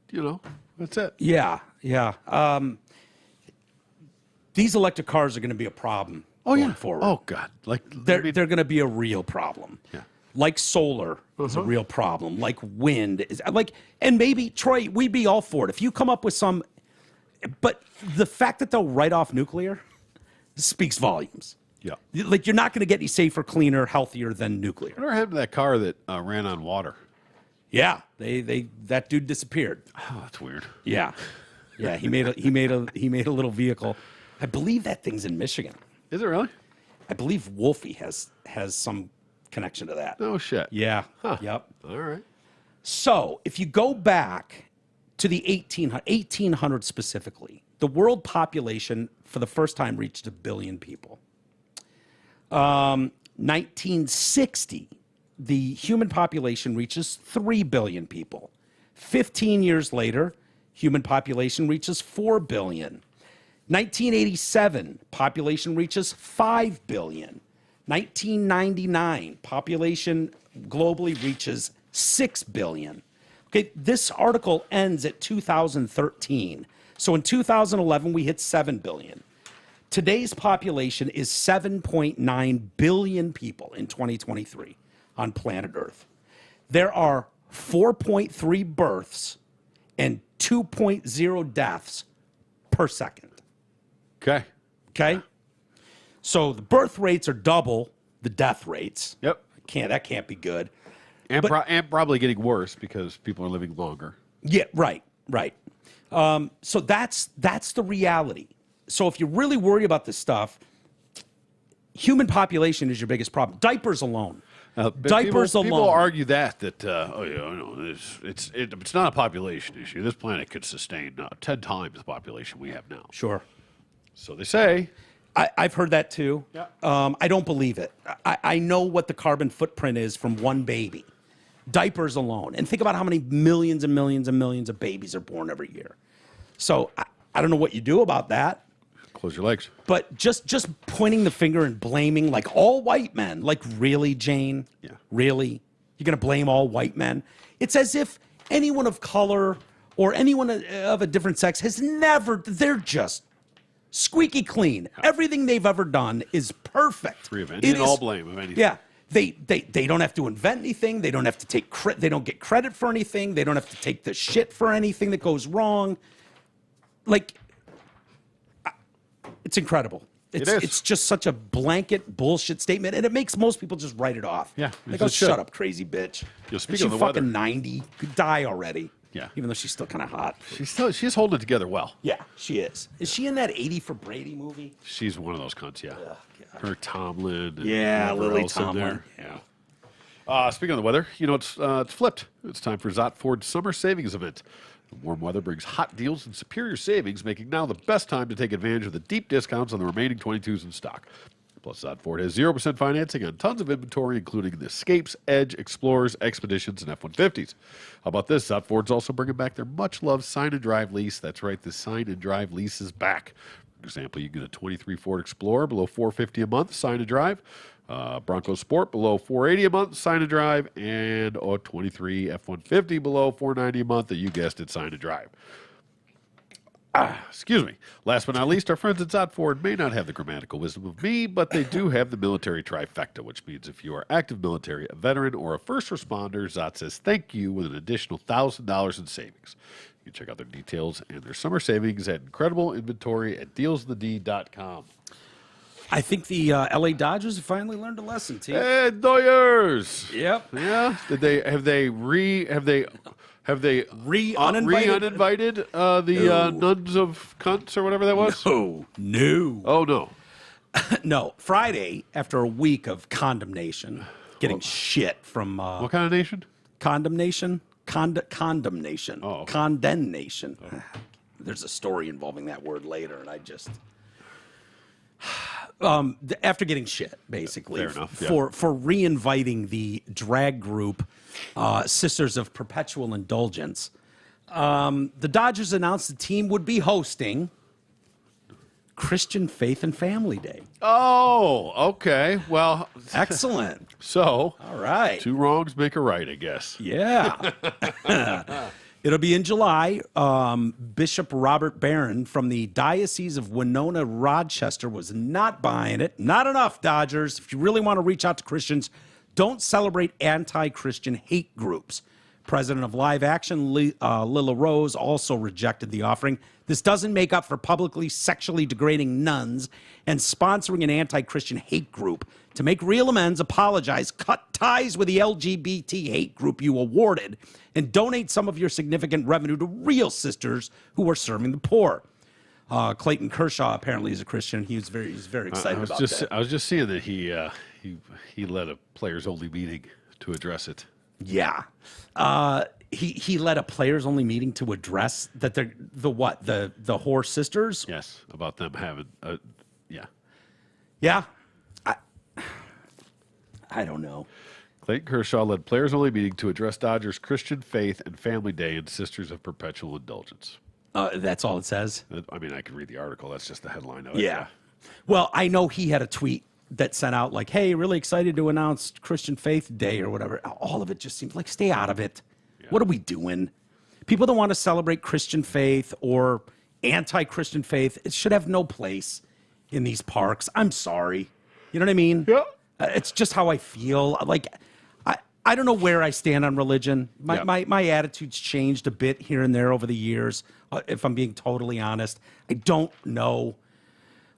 that's it. Yeah. Yeah. These electric cars are going to be a problem going forward. Oh God. Like They're going to be a real problem. Yeah. Like solar is a real problem. Like wind is and maybe Troy, we'd be all for it if you come up with some. But the fact that they'll write off nuclear speaks volumes. Yeah. Like you're not going to get any safer, cleaner, healthier than nuclear. Whatever happened to that car that ran on water? Yeah. That dude disappeared. Oh, that's weird. Yeah. Yeah. He made a little vehicle. I believe that thing's in Michigan. Is it really? I believe Wolfie has some connection to that. Oh shit. Yeah. Huh. Yep. All right. So if you go back to the 1800s specifically, the world population for the first time reached 1 billion people. 1960, the human population reaches 3 billion people. 15 years later, human population reaches 4 billion. 1987, population reaches 5 billion. 1999, population globally reaches 6 billion. Okay, this article ends at 2013. So in 2011, we hit 7 billion. Today's population is 7.9 billion people in 2023 on planet Earth. There are 4.3 births and 2.0 deaths per second. Okay. Okay? So the birth rates are double the death rates. Yep. That can't be good. And probably getting worse because people are living longer. Yeah, right. So that's the reality. So if you're really worried about this stuff, human population is your biggest problem. Diapers alone. Diapers alone. People argue that it's not a population issue. This planet could sustain 10 times the population we have now. Sure. So they say. I've heard that too. Yeah. I don't believe it. I know what the carbon footprint is from one baby. Diapers alone. And think about how many millions and millions and millions of babies are born every year. So I don't know what you do about that. Close your legs. But just pointing the finger and blaming like all white men. Like, really, Jane? Yeah. Really? You're going to blame all white men? It's as if anyone of color or anyone of a different sex has never, they're just squeaky clean. Yeah. Everything they've ever done is perfect. Free of any all blame of anything. Yeah. They don't have to invent anything. They don't have to take credit. They don't get credit for anything. They don't have to take the shit for anything that goes wrong. Like, it's incredible. It's just such a blanket bullshit statement, and it makes most people just write it off. Yeah. They go, shut up, crazy bitch. Speaking she's of the fucking weather. 90. Could die already. Yeah. Even though she's still kind of hot. She's holding it together well. Yeah, she is. Is she in that 80 for Brady movie? She's one of those cunts, yeah. God. Her Tomlin. And Yeah, whoever Lily else in Tomlin. there. Yeah. Speaking of the weather, it's flipped. It's time for Zott Ford's summer savings event. The warm weather brings hot deals and superior savings, making now the best time to take advantage of the deep discounts on the remaining 22s in stock. Plus, Zod Ford has 0% financing on tons of inventory, including the Escapes, Edge, Explorers, Expeditions, and F-150s. How about this? Zod Ford's also bringing back their much-loved sign and drive lease. That's right, the sign and drive lease is back. For example, you get a 23 Ford Explorer below $450 a month, sign and drive. Bronco Sport below $480 a month, sign and drive, and a 23 F-150 below $490 a month that you guessed it, sign and drive. Excuse me. Last but not least, our friends at Zod Ford may not have the grammatical wisdom of me, but they do have the military trifecta, which means if you are active military, a veteran, or a first responder, Zod says thank you with an additional $1,000 in savings. You can check out their details and their summer savings at incredible inventory at dealsthedee.com. I think the LA Dodgers have finally learned a lesson, team. Hey, Doyers! Yep. Yeah. Have they uninvited the nuns of cunts or whatever that was? No. Oh no. No. Friday, after a week of condemnation, getting shit from What kind of nation? condemnation, condemnation, Oh, okay. condemnation. There's a story involving that word later, and I just. After getting shit, basically, Fair enough, yeah. for re-inviting the drag group Sisters of Perpetual Indulgence, the Dodgers announced the team would be hosting Christian Faith and Family Day. Oh, okay. Well, Excellent. so All right. two wrongs make a right, I guess. Yeah. It'll be in July. Bishop Robert Barron from the Diocese of Winona, Rochester was not buying it. Not enough, Dodgers. If you really want to reach out to Christians, don't celebrate anti-Christian hate groups. President of Live Action, Lila Rose, also rejected the offering. This doesn't make up for publicly sexually degrading nuns and sponsoring an anti-Christian hate group. To make real amends, apologize, cut ties with the LGBT hate group you awarded, and donate some of your significant revenue to real sisters who are serving the poor. Clayton Kershaw apparently is a Christian. He's very excited about that. I was just seeing that he led a players only meeting to address it. Yeah. He led a players only meeting to address that they're the whore sisters. Yes, about them having yeah. Yeah. I don't know. Clayton Kershaw led players only meeting to address Dodgers Christian Faith and Family Day and Sisters of Perpetual Indulgence. That's all it says. I mean, I can read the article. That's just the headline of it. Yeah. Well, I know he had a tweet that sent out like, "Hey, really excited to announce Christian Faith Day or whatever." All of it just seems like stay out of it. Yeah. What are we doing? People that want to celebrate Christian faith or anti-Christian faith, it should have no place in these parks. I'm sorry. You know what I mean? Yeah. It's just how I feel. Like, I don't know where I stand on religion. My attitude's changed a bit here and there over the years, if I'm being totally honest. I don't know.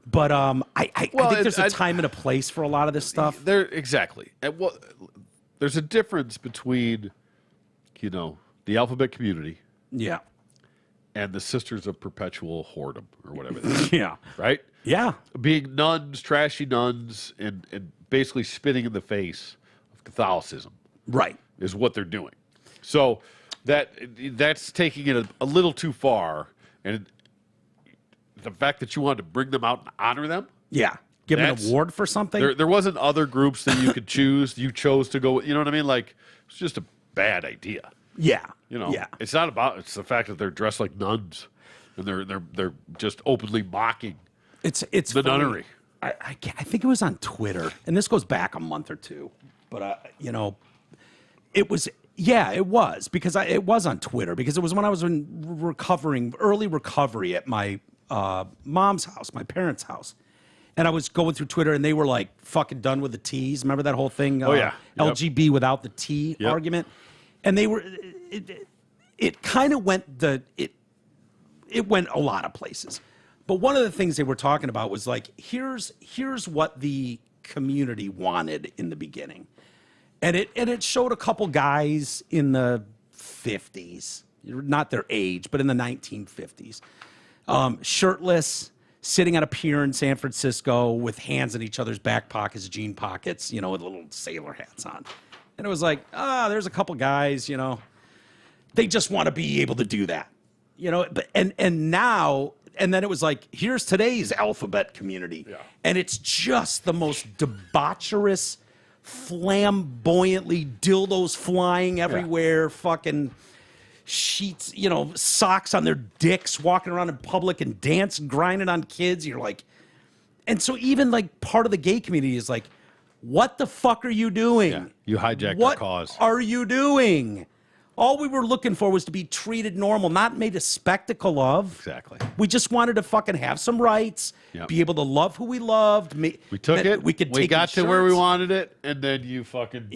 But I think there's a time and a place for a lot of this stuff. Exactly. There's a difference between, the alphabet community Yeah. and the Sisters of Perpetual Whoredom or whatever they are. Yeah. Right? Yeah. Being nuns, trashy nuns, and basically spitting in the face of Catholicism. Right. Is what they're doing. So that's taking it a little too far. And the fact that you wanted to bring them out and honor them. Yeah. Give an award for something. There wasn't other groups that you could choose. You chose to go. You know what I mean? Like, it's just a bad idea. Yeah. Yeah. It's not about. It's the fact that they're dressed like nuns, and they're just openly mocking. It's the funny. nunnery. I think it was on Twitter, and this goes back a month or two. But it was. Yeah, it was because it was on Twitter because it was when I was in early recovery at my mom's house, my parents' house. And I was going through Twitter, and they were like fucking done with the T's. Remember that whole thing? Oh, yeah. Yep. LGB without the T argument. And they were, it kind of went it went a lot of places. But one of the things they were talking about was like, here's what the community wanted in the beginning. And it showed a couple guys in the 50s, not their age, but in the 1950s, shirtless, sitting at a pier in San Francisco with hands in each other's back pockets, jean pockets, with little sailor hats on. And it was like, there's a couple guys, they just want to be able to do that. You know, but and now and then it was like, here's today's alphabet community. Yeah. And it's just the most debaucherous, flamboyantly dildos flying everywhere, fucking sheets, you know, socks on their dicks, walking around in public and dancing, grinding on kids. You're like, and so even like part of the gay community is like, what the fuck are you doing? Yeah. You hijacked What our cause. are you doing? All we were looking for was to be treated normal, not made a spectacle of. Exactly. We just wanted to fucking have some rights, Yep. be able to love who we loved. We took it. We could. Take got to where we insurance. wanted it, and then you fucking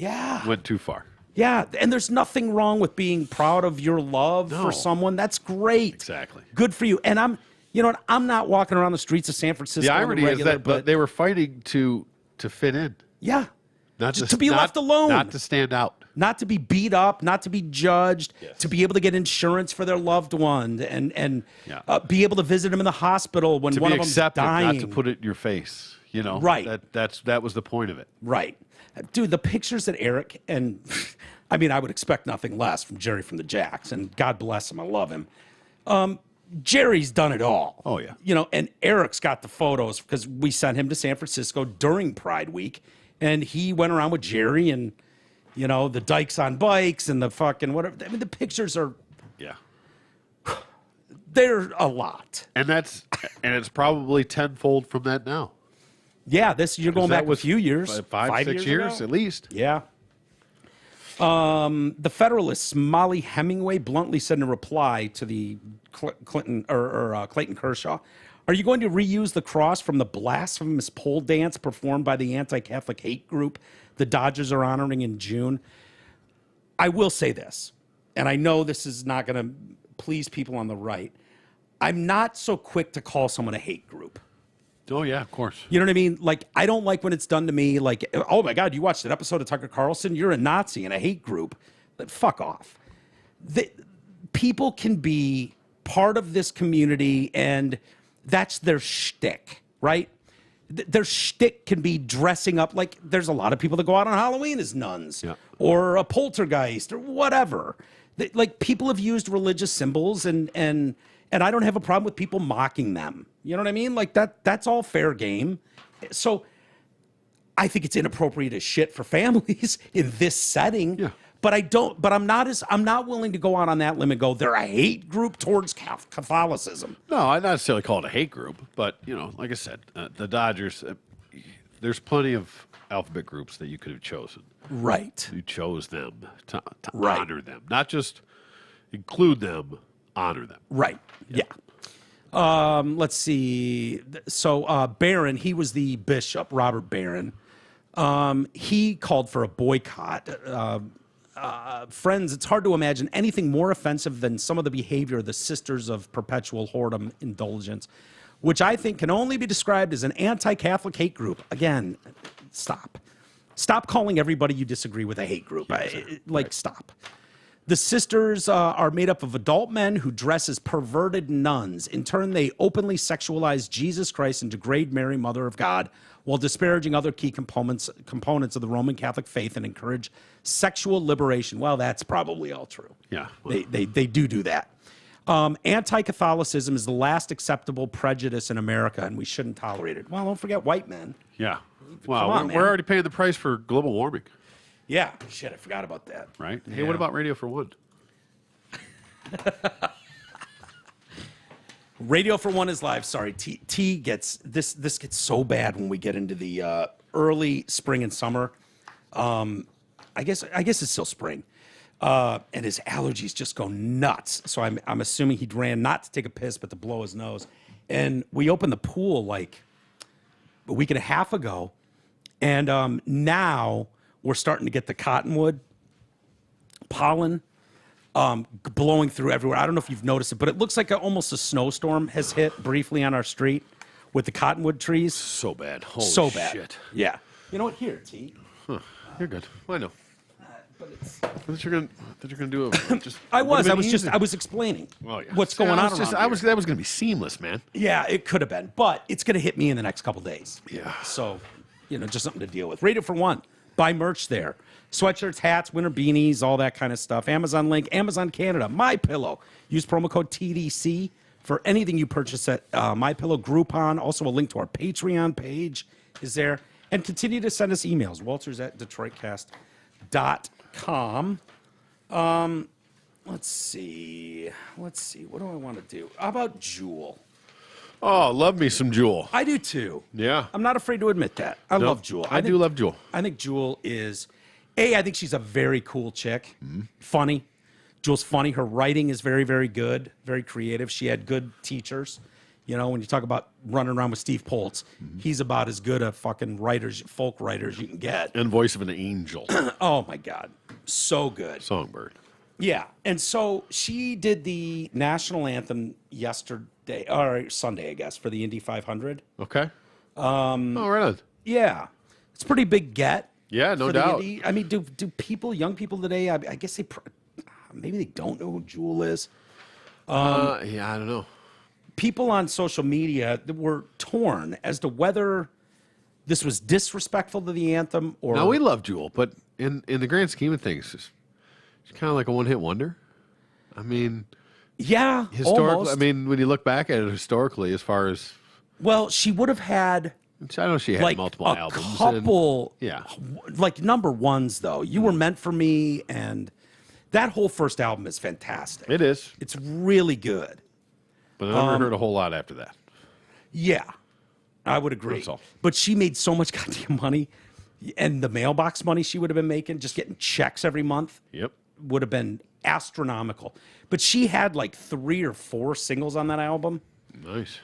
went too far. Yeah, and there's nothing wrong with being proud of your love No. for someone. That's great. Exactly. Good for you. And you know what? I'm not walking around the streets of San Francisco. The on irony is regular, that but they were fighting to fit in, yeah, not to be left alone, not to stand out. not to be beat up, not to be judged, Yes. to be able to get insurance for their loved one, and Yeah. be able to visit them in the hospital when To one be of them's accepted, dying. not to put it in your face. You know, Right. That was the point of it. Right. Dude, the pictures that Eric and I mean, I would expect nothing less from Jerry from the Jacks, and God bless him. I love him. Jerry's done it all. Oh, yeah. You know, and Eric's got the photos because we sent him to San Francisco during Pride Week, and he went around with Jerry and, you know, the dykes on bikes and the fucking whatever. I mean, the pictures are, Yeah. they're a lot. And it's probably tenfold from that now. Yeah, you're going That back a was few years. 5, 6 years ago? at least. Yeah. The Federalist's Molly Hemingway bluntly said in a reply to the Clayton Kershaw, "Are you going to reuse the cross from the blasphemous pole dance performed by the anti-Catholic hate group the Dodgers are honoring in June?" I will say this, and I know this is not going to please people on the right. I'm not so quick to call someone a hate group. Oh yeah, of course. You know what I mean? Like, I don't like when it's done to me. Like, oh my God, you watched an episode of Tucker Carlson? You're a Nazi in a hate group. Like, fuck off. People can be part of this community, and that's their shtick, right? Their shtick can be dressing up like there's a lot of people that go out on Halloween as nuns or a poltergeist or whatever. Like, people have used religious symbols, and I don't have a problem with people mocking them. You know what I mean? Like that's all fair game. So I think it's inappropriate as shit for families in this setting. Yeah. But I'm not willing to go out on that limb and go, they're a hate group towards Catholicism. No, I not necessarily call it a hate group, but you know, like I said, the Dodgers. There's plenty of alphabet groups that you could have chosen. Right. You chose them to Right. honor them, not just include them, honor them. Right. Yeah. Let's see. So Barron, he was the bishop, Robert Barron. He called for a boycott. Friends, it's hard to imagine anything more offensive than some of the behavior of the Sisters of Perpetual Whoredom Indulgence, which I think can only be described as an anti-Catholic hate group. Again, stop. Stop calling everybody you disagree with a hate group. Stop. The sisters are made up of adult men who dress as perverted nuns. In turn, they openly sexualize Jesus Christ and degrade Mary, Mother of God, while disparaging other key components of the Roman Catholic faith and encourage sexual liberation. Well, that's probably all true. Yeah. Well, They do that. Anti-Catholicism is the last acceptable prejudice in America, and we shouldn't tolerate it. Well, don't forget white men. yeah. Come Well, on, we're man. already paying the price for global warming, Yeah, shit, I forgot about that. right? Hey, Yeah. what about Radio for One? Radio for One is live. Sorry, T gets this. This gets so bad when we get into the early spring and summer. I guess it's still spring, and his allergies just go nuts. So I'm assuming he ran not to take a piss, but to blow his nose. And we opened the pool like a week and a half ago, and now we're starting to get the cottonwood pollen blowing through everywhere. I don't know if you've noticed it, but it looks like almost a snowstorm has hit briefly on our street with the cottonwood trees. So bad. Holy So bad. shit. Yeah. You know what? Here, T. You're good. Well, I know. But it's, I thought you were gonna do it. Just I would've was been easy. explaining Well, yeah. what's See, going I on was just- around I was here. that was gonna be seamless, man. Yeah, it could have been, but it's going to hit me in the next couple days. Yeah. So, just something to deal with. Radio for One, Buy merch there. Sweatshirts, hats, winter beanies, all that kind of stuff. Amazon link, Amazon Canada, MyPillow. Use promo code TDC for anything you purchase at MyPillow, Groupon. Also a link to our Patreon page is there. And continue to send us emails. Walters@DetroitCast.com. Let's see. What do I want to do? How about Jewel? Oh, love me some Jewel. I do too. Yeah. I'm not afraid to admit that. I love Jewel. I do love Jewel. I think Jewel is, I think she's a very cool chick. Funny. Jewel's funny. Her writing is very, very good, very creative. She had good teachers. You know, when you talk about running around with Steve Poltz, he's about as good a fucking folk writer as you can get. And voice of an angel. Oh, my God. So good. Songbird. Yeah. And so she did the national anthem yesterday, or Sunday, I guess, for the Indy 500. Okay. Oh, right on. Yeah. It's a pretty big get. Yeah, no for the doubt. Indy. I mean, do people, young people today, I guess maybe they don't know who Jewel is. Yeah, I don't know. People on social media were torn as to whether this was disrespectful to the anthem or. Now, we love Jewel, but in the grand scheme of things, she's kind of like a one-hit wonder. I mean, yeah, historically. almost. I mean, when you look back at it historically, as far as well, she would have had. I know she had like multiple a albums. couple, yeah, like number ones though. You Were Meant for Me, and that whole first album is fantastic. it is. It's really good. But I never heard a whole lot after that. Yeah, I would agree. That's all. But she made so much goddamn money, and the mailbox money she would have been making, just getting checks every month, Yep. would have been astronomical. But she had like 3 or 4 singles on that album. Nice.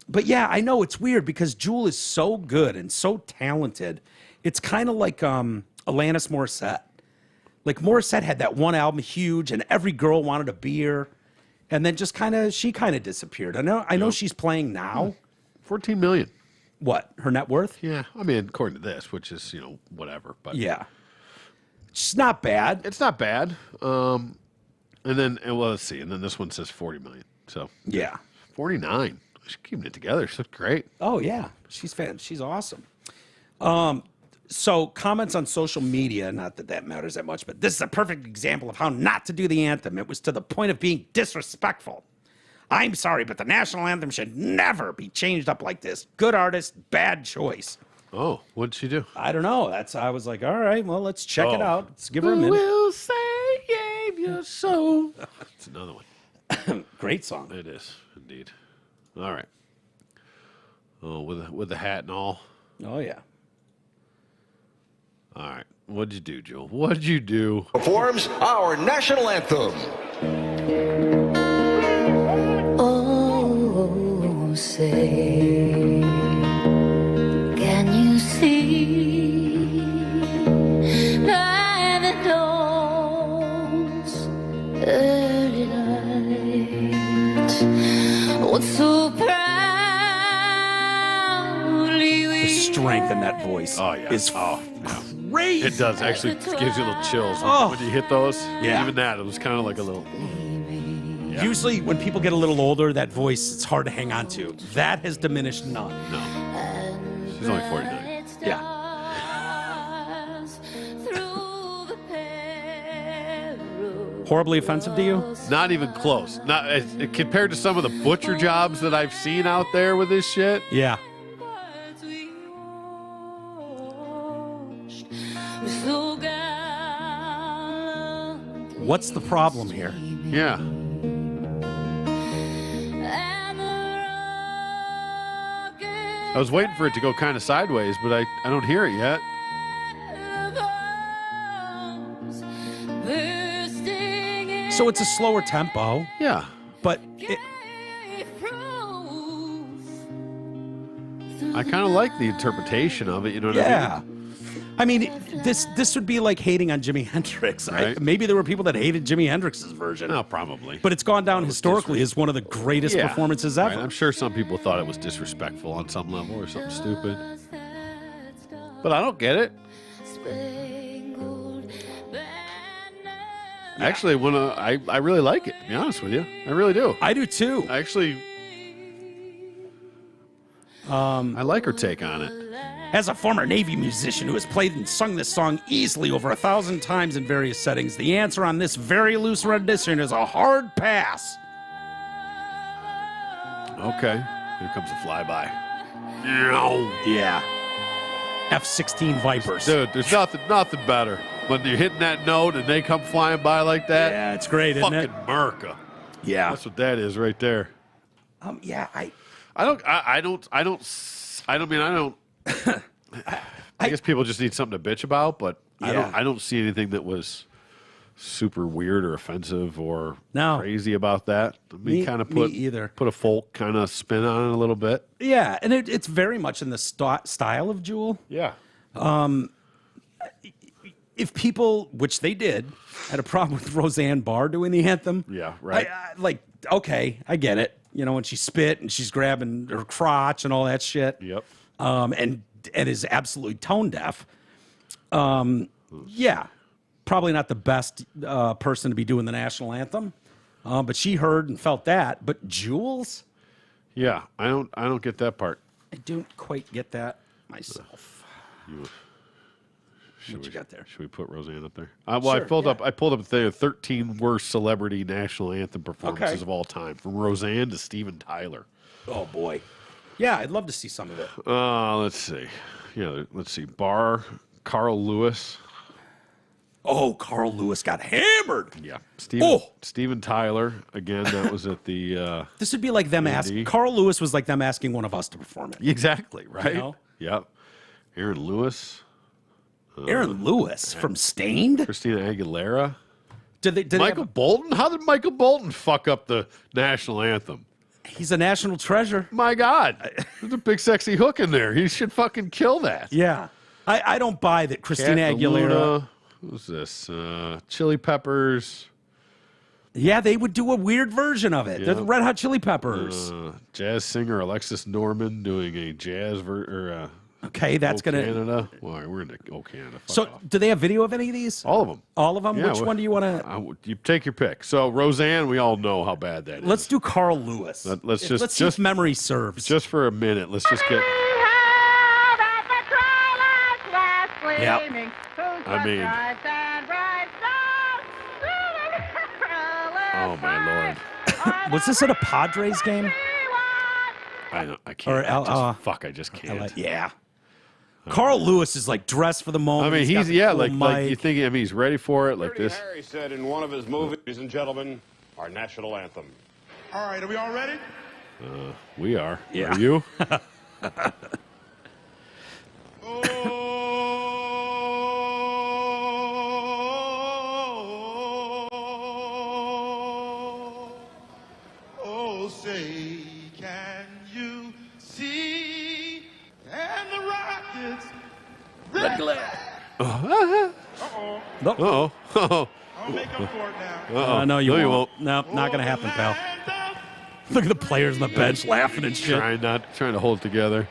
But yeah, I know it's weird because Jewel is so good and so talented. It's kind of like Alanis Morissette. Like Morissette had that one album huge, and every girl wanted to be her, and then just she kind of disappeared. I know she's playing now. 14 million. What, her net worth? Yeah, I mean, according to this, which is whatever, but Yeah, it's not bad. it's not bad. And then let's see, and then this one says 40 million. So Yeah. 49. She's keeping it together. She's great. Oh yeah, she's awesome. So comments on social media, not that that matters that much, but this is a perfect example of how not to do the anthem. It was to the point of being disrespectful. I'm sorry, but the national anthem should never be changed up like this. Good artist, bad choice. Oh, what did she do? I don't know. I was like, all right, well, let's check it Oh. out. Let's give her a Who minute. will say gave your soul? It's another one. Great song. It is indeed. All right. Oh, with the hat and all. Oh yeah. All right. What'd you do, Joel? What'd you do? Performs our national anthem. Oh, say, can you see by the dawn's early light what so proudly we The strength in that voice Oh, yeah. is Oh, great. It does. Actually, it gives you little chills Oh. when you hit those. Yeah. Even that, it was kind of like a little. Usually when people get a little older, that voice, it's hard to hang on to. That has diminished none. No. She's only 49. Yeah. Horribly offensive to you? Not even close. Not compared to some of the butcher jobs that I've seen out there with this shit. Yeah. What's the problem here? Yeah. I was waiting for it to go kind of sideways, but I don't hear it yet. So it's a slower tempo, Yeah. but I kind of like the interpretation of it, you know what I yeah. mean? I mean, this would be like hating on Jimi Hendrix. Right. Maybe there were people that hated Jimi Hendrix's version. No, probably. But it's gone down historically as one of the greatest Yeah. performances Right, ever. I'm sure some people thought it was disrespectful on some level or something stupid. But I don't get it. Actually, I really like it, to be honest with you. I really do. I do too. I actually I like her take on it. As a former Navy musician who has played and sung this song easily over 1,000 times in various settings, the answer on this very loose rendition is a hard pass. Okay. Here comes a flyby. Yeah. F-16 Vipers. Dude, there's nothing better when you're hitting that note and they come flying by like that. Yeah, it's great, isn't it? Fucking America. Yeah. That's what that is right there. Yeah, I guess people just need something to bitch about, but Yeah. I don't see anything that was super weird or offensive or No. crazy about that. Me Kind of either. put a folk kind of spin on it a little bit. Yeah, and it's very much in the style of Jewel. Yeah. If people, which they did, had a problem with Roseanne Barr doing the anthem. Yeah, right. Okay, I get it. You know, when she spit and she's grabbing her crotch and all that shit. Yep. And is absolutely tone deaf. Yeah, probably not the best person to be doing the national anthem. But she heard and felt that. But Jules, Yeah, I don't get that part. I don't quite get that myself. What you got there? Should we put Roseanne up there? Well, Sure, I pulled up the 13 worst celebrity national anthem performances of all time, from Roseanne to Steven Tyler. Oh boy, yeah, I'd love to see some of it. Let's see. Yeah, let's see. Barr, Carl Lewis. Oh, Carl Lewis got hammered. Yeah. Oh. Steven Tyler. Again, that was at the. This would be like them asking. Carl Lewis was like them asking one of us to perform it. Exactly, right? You know? Yep. Aaron Lewis. Aaron Lewis from Stained. Christina Aguilera. Did they Michael Bolton? How did Michael Bolton fuck up the national anthem? He's a national treasure. My God. There's a big sexy hook in there. He should fucking kill that. Yeah, I don't buy that. Christina Cat Aguilera. DeLuna. Who's this? Chili Peppers. Yeah, they would do a weird version of it. They're the Red Hot Chili Peppers. Jazz singer Alexis Norman doing a jazz Okay, that's Oh gonna. Canada. Well, we're in the Oh Canada. Fuck So, off. do they have video of any of these? All of them. All of them. Yeah, Which one do you want to? You take your pick. So Roseanne, we all know how bad that is. Let's do Carl Lewis. Let's see if memory serves. Just for a minute. Let's just get. Yeah. I mean. Oh my Lord. Was this at a Padres game? I know. I can't. I just can't. Yeah. Carl Lewis is like dressed for the moment. I mean, he's got the cool like mic. you think. I mean, he's ready for it. Like Dirty this. Harry said in one of his movies, ladies and gentlemen, our national anthem. All right, are we all ready? We are. Yeah. Are you? Oh, say, can you see? And the rockets. Red glare. Uh-oh. Oh. I'll make up for it now. No, you No, you won't. No, not gonna happen, pal. And, Look at the players on the bench laughing and shit. Trying to hold it together.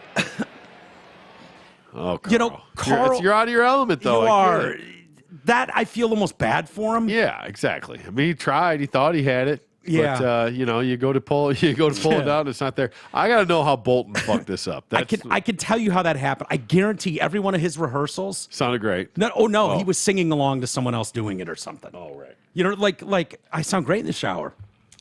Oh, Carl. You know, Carl, you're out of your element, though. you I get are. it. That I feel almost bad for him. Yeah, exactly. I mean, he tried. He thought he had it. Yeah. But you go to pull it down, and it's not there. I got to know how Bolton fucked this up. I can tell you how that happened. I guarantee every one of his rehearsals. Sounded great. No, he was singing along to someone else doing it or something. Oh, right. You know, like I sound great in the shower.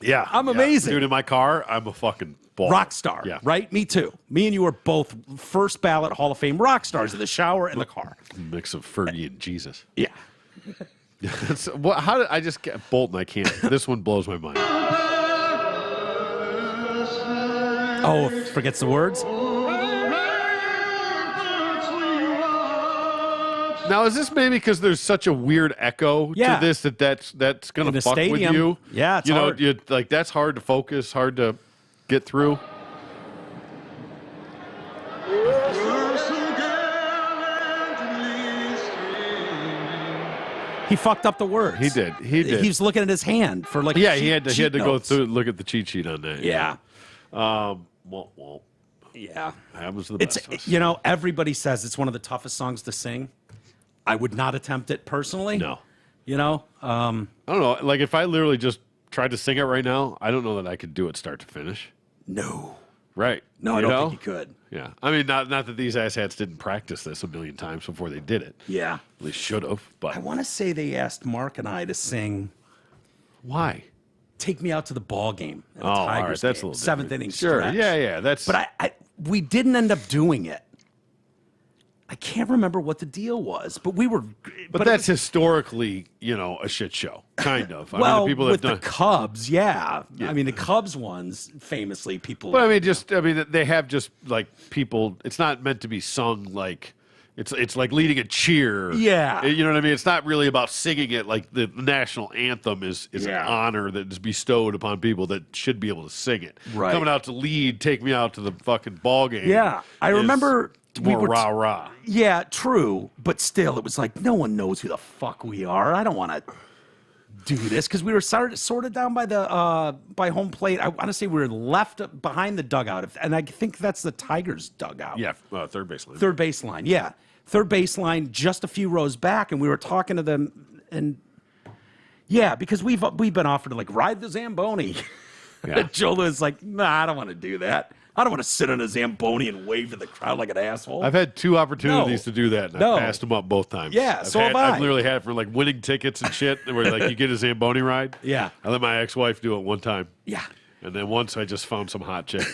Yeah, I'm amazing. dude. In my car, I'm a fucking baller. Rock star, Yeah, right? Me too. Me and you are both first ballot Hall of Fame rock stars in the shower and the car. Mix of Fergie and Jesus. Yeah. How did I just get Bolton? I can't. This one blows my mind. Oh, forgets the words. Now, is this maybe because there's such a weird echo Yeah. to this that's In gonna the fuck stadium. with you? Yeah, it's you know, hard. that's hard to focus, hard to get through. He fucked up the words. He did. He was looking at his hand for like. Yeah, cheat- he had to cheat go notes. through look at the cheat sheet on that. Yeah. Well, Yeah. happens to the It's best of us. everybody says it's one of the toughest songs to sing. I would not attempt it personally. No. You know, I don't know. Like if I literally just tried to sing it right now, I don't know that I could do it start to finish. no. Right. No, I You don't know? think you could. Yeah. I mean, not that these asshats didn't practice this a million times before they did it. Yeah. At least should have. But I want to say they asked Mark and I to sing why? "Take Me Out to the Ball Game." At the All right, Tigers that's game, a little seventh different. inning Sure, stretch. yeah, that's. But we didn't end up doing it. I can't remember what the deal was, but we were. But that's historically, a shit show, kind of. Well, I mean, the people that with have done. the Cubs, yeah. I mean, the Cubs ones, famously, people. But I mean, they have just like people. It's not meant to be sung like. It's like leading a cheer. Yeah. You know what I mean? It's not really about singing it. Like the national anthem is an honor that is bestowed upon people that should be able to sing it. Right. Coming out to lead, take me out to the fucking ball game. Yeah. I remember more rah-rah. Yeah, true. But still, it was like, no one knows who the fuck we are. I don't want to do this because we were sorted down by the by home plate. I want to say we were left behind the dugout, and I think that's the Tigers' dugout. Yeah, third baseline. Third baseline, yeah. Third baseline, just a few rows back, and we were talking to them, and yeah, because we've been offered to like ride the Zamboni. Yeah. Joe was like, nah, I don't want to do that. I don't want to sit on a Zamboni and wave to the crowd like an asshole. I've had 2 opportunities to do that, and I passed them up both times. Yeah, so have I. I've literally had it for like winning tickets and shit, where like you get a Zamboni ride. Yeah. I let my ex-wife do it one time. Yeah. And then once I just found some hot chick.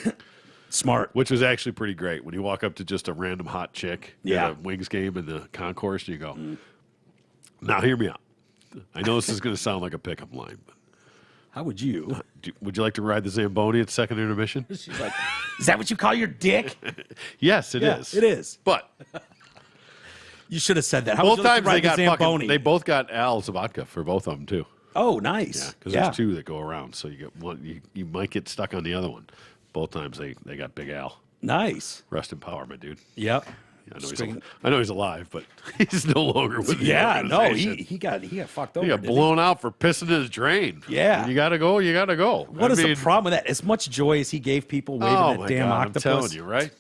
Smart. Which was actually pretty great. When you walk up to just a random hot chick Yeah. at a Wings game in the concourse, you go, now hear me out. I know this is going to sound like a pickup line, but How would you? would you like to ride the Zamboni at second intermission? She's like, is that what you call your dick? Yes, it is. It is. But You should have said that. How both would you like times to they ride got the Zamboni? they both got Al Zavodka for both of them too. Oh, nice. Yeah, because there's 2 that go around, so you get one. You might get stuck on the other one. Both times they got Big Al. Nice. Rest in power, my dude. Yep. Yeah, I know he's alive, but he's no longer with the Yeah, no, organization. he got fucked over. He got didn't blown out for pissing in his drain. Yeah. When you gotta go. You gotta go. What is the problem with that? As much joy as he gave people waving Oh that my damn God, octopus, I'm telling you, right?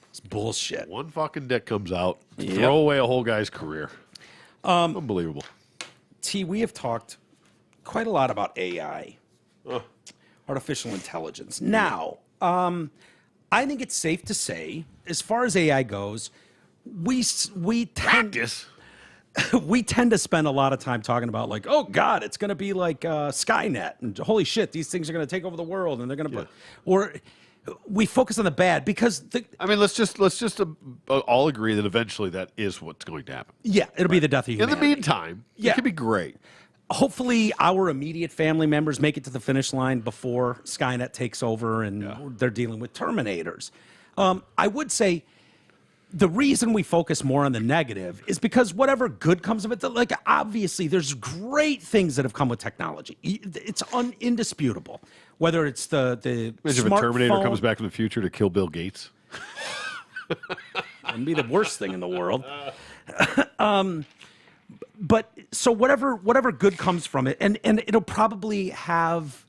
it's bullshit. One fucking dick comes out, Yep. throw away a whole guy's career. Unbelievable. T, we have talked quite a lot about AI, artificial intelligence. Now, I think it's safe to say, as far as AI goes, we tend we tend to spend a lot of time talking about like, oh God, it's going to be like Skynet, and holy shit, these things are going to take over the world, and they're going to, or we focus on the bad because I mean, let's just all agree that eventually that is what's going to happen. yeah, it'll be the death of In humanity. the meantime, Yeah. it could be great. Hopefully our immediate family members make it to the finish line before Skynet takes over and they're dealing with Terminators. I would say the reason we focus more on the negative is because whatever good comes of it, like obviously there's great things that have come with technology. It's indisputable. Whether it's the Imagine if a Terminator smartphone- comes back in the future to kill Bill Gates. It'd be the worst thing in the world. But so whatever good comes from it, and it'll probably have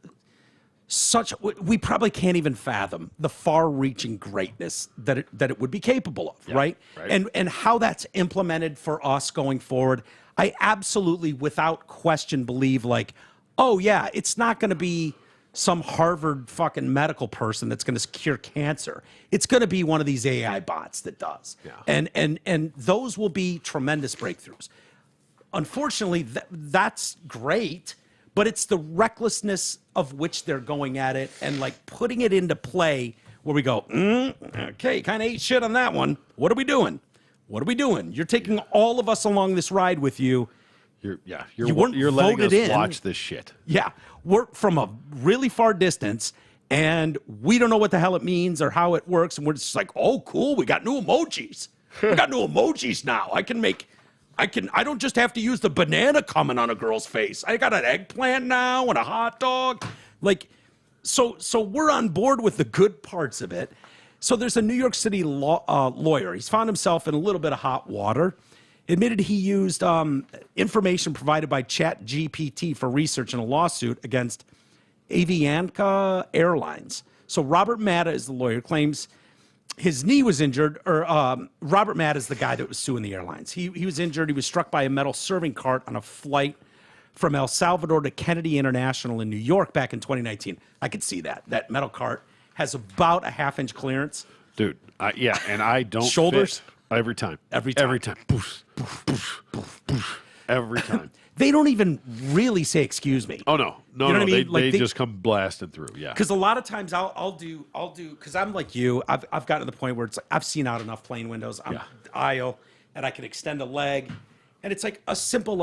we probably can't even fathom the far-reaching greatness that it would be capable of, right? And how that's implemented for us going forward. I absolutely, without question, believe like, oh yeah, it's not going to be some Harvard fucking medical person that's going to cure cancer. It's going to be one of these AI bots that does. Yeah. And those will be tremendous breakthroughs. Unfortunately, that's great, but it's the recklessness of which they're going at it and like putting it into play where we go, okay, kind of ate shit on that one. What are we doing? What are we doing? You're taking all of us along this ride with you. You're weren't letting us voted in. watch this shit. Yeah, we're from a really far distance, and we don't know what the hell it means or how it works, and we're just like, oh, cool, we got new emojis. We got new emojis now. I don't just have to use the banana coming on a girl's face. I got an eggplant now and a hot dog. Like, so we're on board with the good parts of it. So there's a New York City lawyer. He's found himself in a little bit of hot water. Admitted he used information provided by ChatGPT for research in a lawsuit against Avianca Airlines. So Robert Matta is the lawyer, claims his knee was injured, or Robert Matta is the guy that was suing the airlines. He was injured. He was struck by a metal serving cart on a flight from El Salvador to Kennedy International in New York back in 2019. I could see that. That metal cart has about a half-inch clearance. Dude, and I don't Shoulders? fit every time. Every time. Every time. Poof, poof, poof, poof, poof. Every time. They don't even really say excuse me. Oh, no. No, You know no. what I mean? They Like, just come blasting through. Yeah. Because a lot of times I'll do because I'm like you. I've gotten to the point where it's like I've seen out enough plane windows. I'm aisle and I can extend a leg, and it's like a simple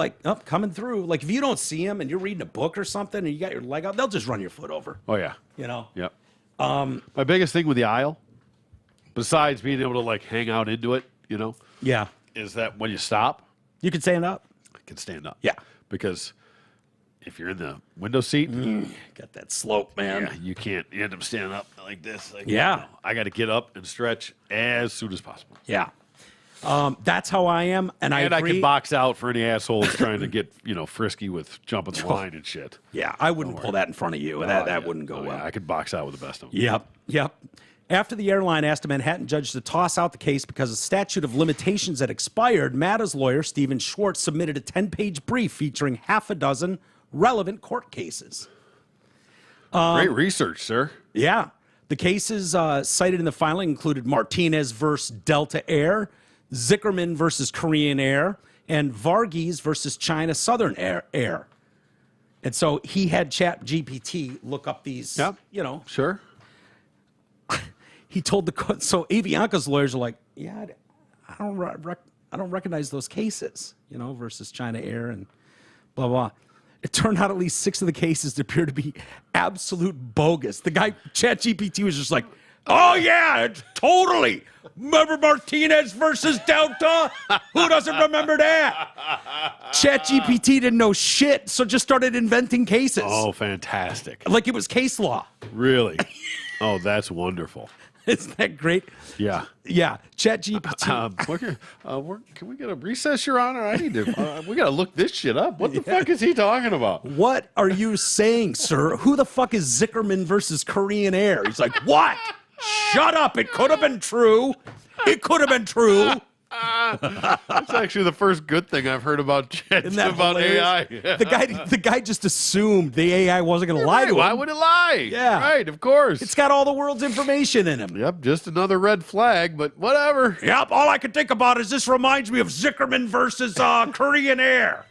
coming through. Like if you don't see them and you're reading a book or something and you got your leg out, they'll just run your foot over. Oh, yeah. You know. Yep. My biggest thing with the aisle, besides being able to like hang out into it, Yeah. is that when you stop, You can stand up. I can stand up. Yeah. Because if you're in the window seat, Got that slope, man. yeah, you can't. You end up standing up like this. Like, Yeah. I got to get up and stretch as soon as possible. Yeah. That's how I am, and I And I agree. can box out for any assholes trying to get frisky with jumping the line and shit. Yeah, I wouldn't pull that in front of you. That wouldn't go well. Yeah, I could box out with the best of them. Yep. After the airline asked a Manhattan judge to toss out the case because the statute of limitations had expired, Mata's lawyer, Stephen Schwartz, submitted a 10-page brief featuring half a dozen relevant court cases. Great research, sir. Yeah. The cases cited in the filing included Martinez versus Delta Air, Zickerman versus Korean Air, and Varghese versus China Southern Air. And so he had ChatGPT look up these, Sure. He told the court. So Avianca's lawyers are like, yeah, I don't recognize those cases, versus China Air and blah blah. It turned out at least 6 of the cases appear to be absolute bogus. The guy ChatGPT was just like, oh yeah, it's totally. Remember Martinez versus Delta? Who doesn't remember that? ChatGPT didn't know shit, so just started inventing cases. Oh, fantastic. Like it was case law. Really? Oh, that's wonderful. Isn't that great? Yeah. Yeah, ChatGPT. Can we get a recess, Your Honor? I need to. We got to look this shit up. What the fuck is he talking about? What are you saying, sir? Who the fuck is Zickerman versus Korean Air? He's like, what? Shut up. It could have been true. It could have been true. That's actually the first good thing I've heard about Isn't that about AI. hilarious? The guy just assumed the AI wasn't going to lie to him. Why would it lie? Yeah. Right, of course. It's got all the world's information in him. Yep, just another red flag, but whatever. Yep, all I can think about is this reminds me of Zickerman versus Korean Air.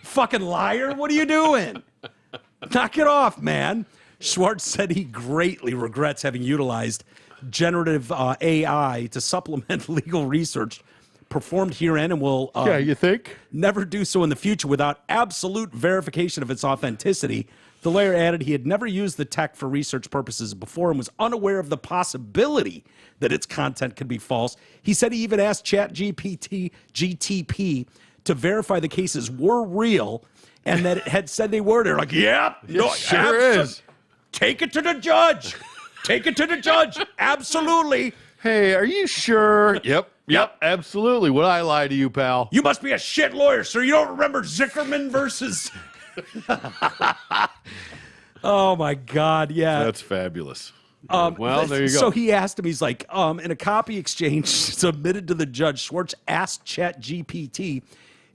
Fucking liar, what are you doing? Knock it off, man. Schwartz said he greatly regrets having utilized generative AI to supplement legal research performed herein and will You think? never do so in the future without absolute verification of its authenticity. The lawyer added he had never used the tech for research purposes before and was unaware of the possibility that its content could be false. He said he even asked GTP to verify the cases were real and that it had said they were. They're like, yep, no, sure is. Take it to the judge. Take it to the judge. Absolutely. Hey, are you sure? Yep, absolutely. Would I lie to you, pal? You must be a shit lawyer, sir. You don't remember Zickerman versus... Oh, my God. Yeah. That's fabulous. Well, there you go. So he asked him, he's like, in a copy exchange submitted to the judge, Schwartz asked ChatGPT,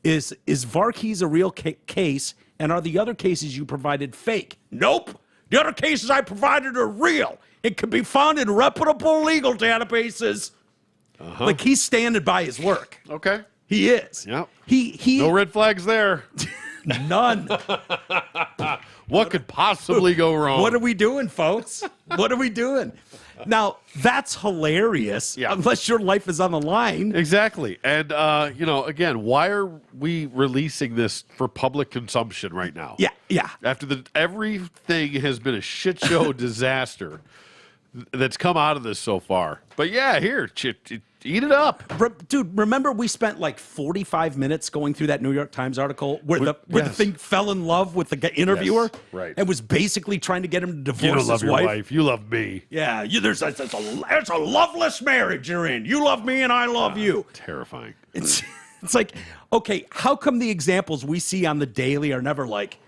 is Varghese a real case, and are the other cases you provided fake? Nope. The other cases I provided are real. It can be found in reputable legal databases. Like he's standing by his work. Okay. He is. Yep. He No red flags there. none. What could possibly go wrong? What are we doing, folks? What are we doing? Now, that's hilarious. Yeah. Unless your life is on the line. Exactly. And, again, why are we releasing this for public consumption right now? Yeah. After everything has been a shit show disaster that's come out of this so far. But yeah, here, eat it up. Dude, remember we spent like 45 minutes going through that New York Times article where the thing fell in love with the interviewer? Yes, right. And was basically trying to get him to divorce You don't love his your wife. wife. You love me. Yeah, it's a loveless marriage you're in. You love me and I love you. Terrifying. It's like, okay, how come the examples we see on the daily are never like,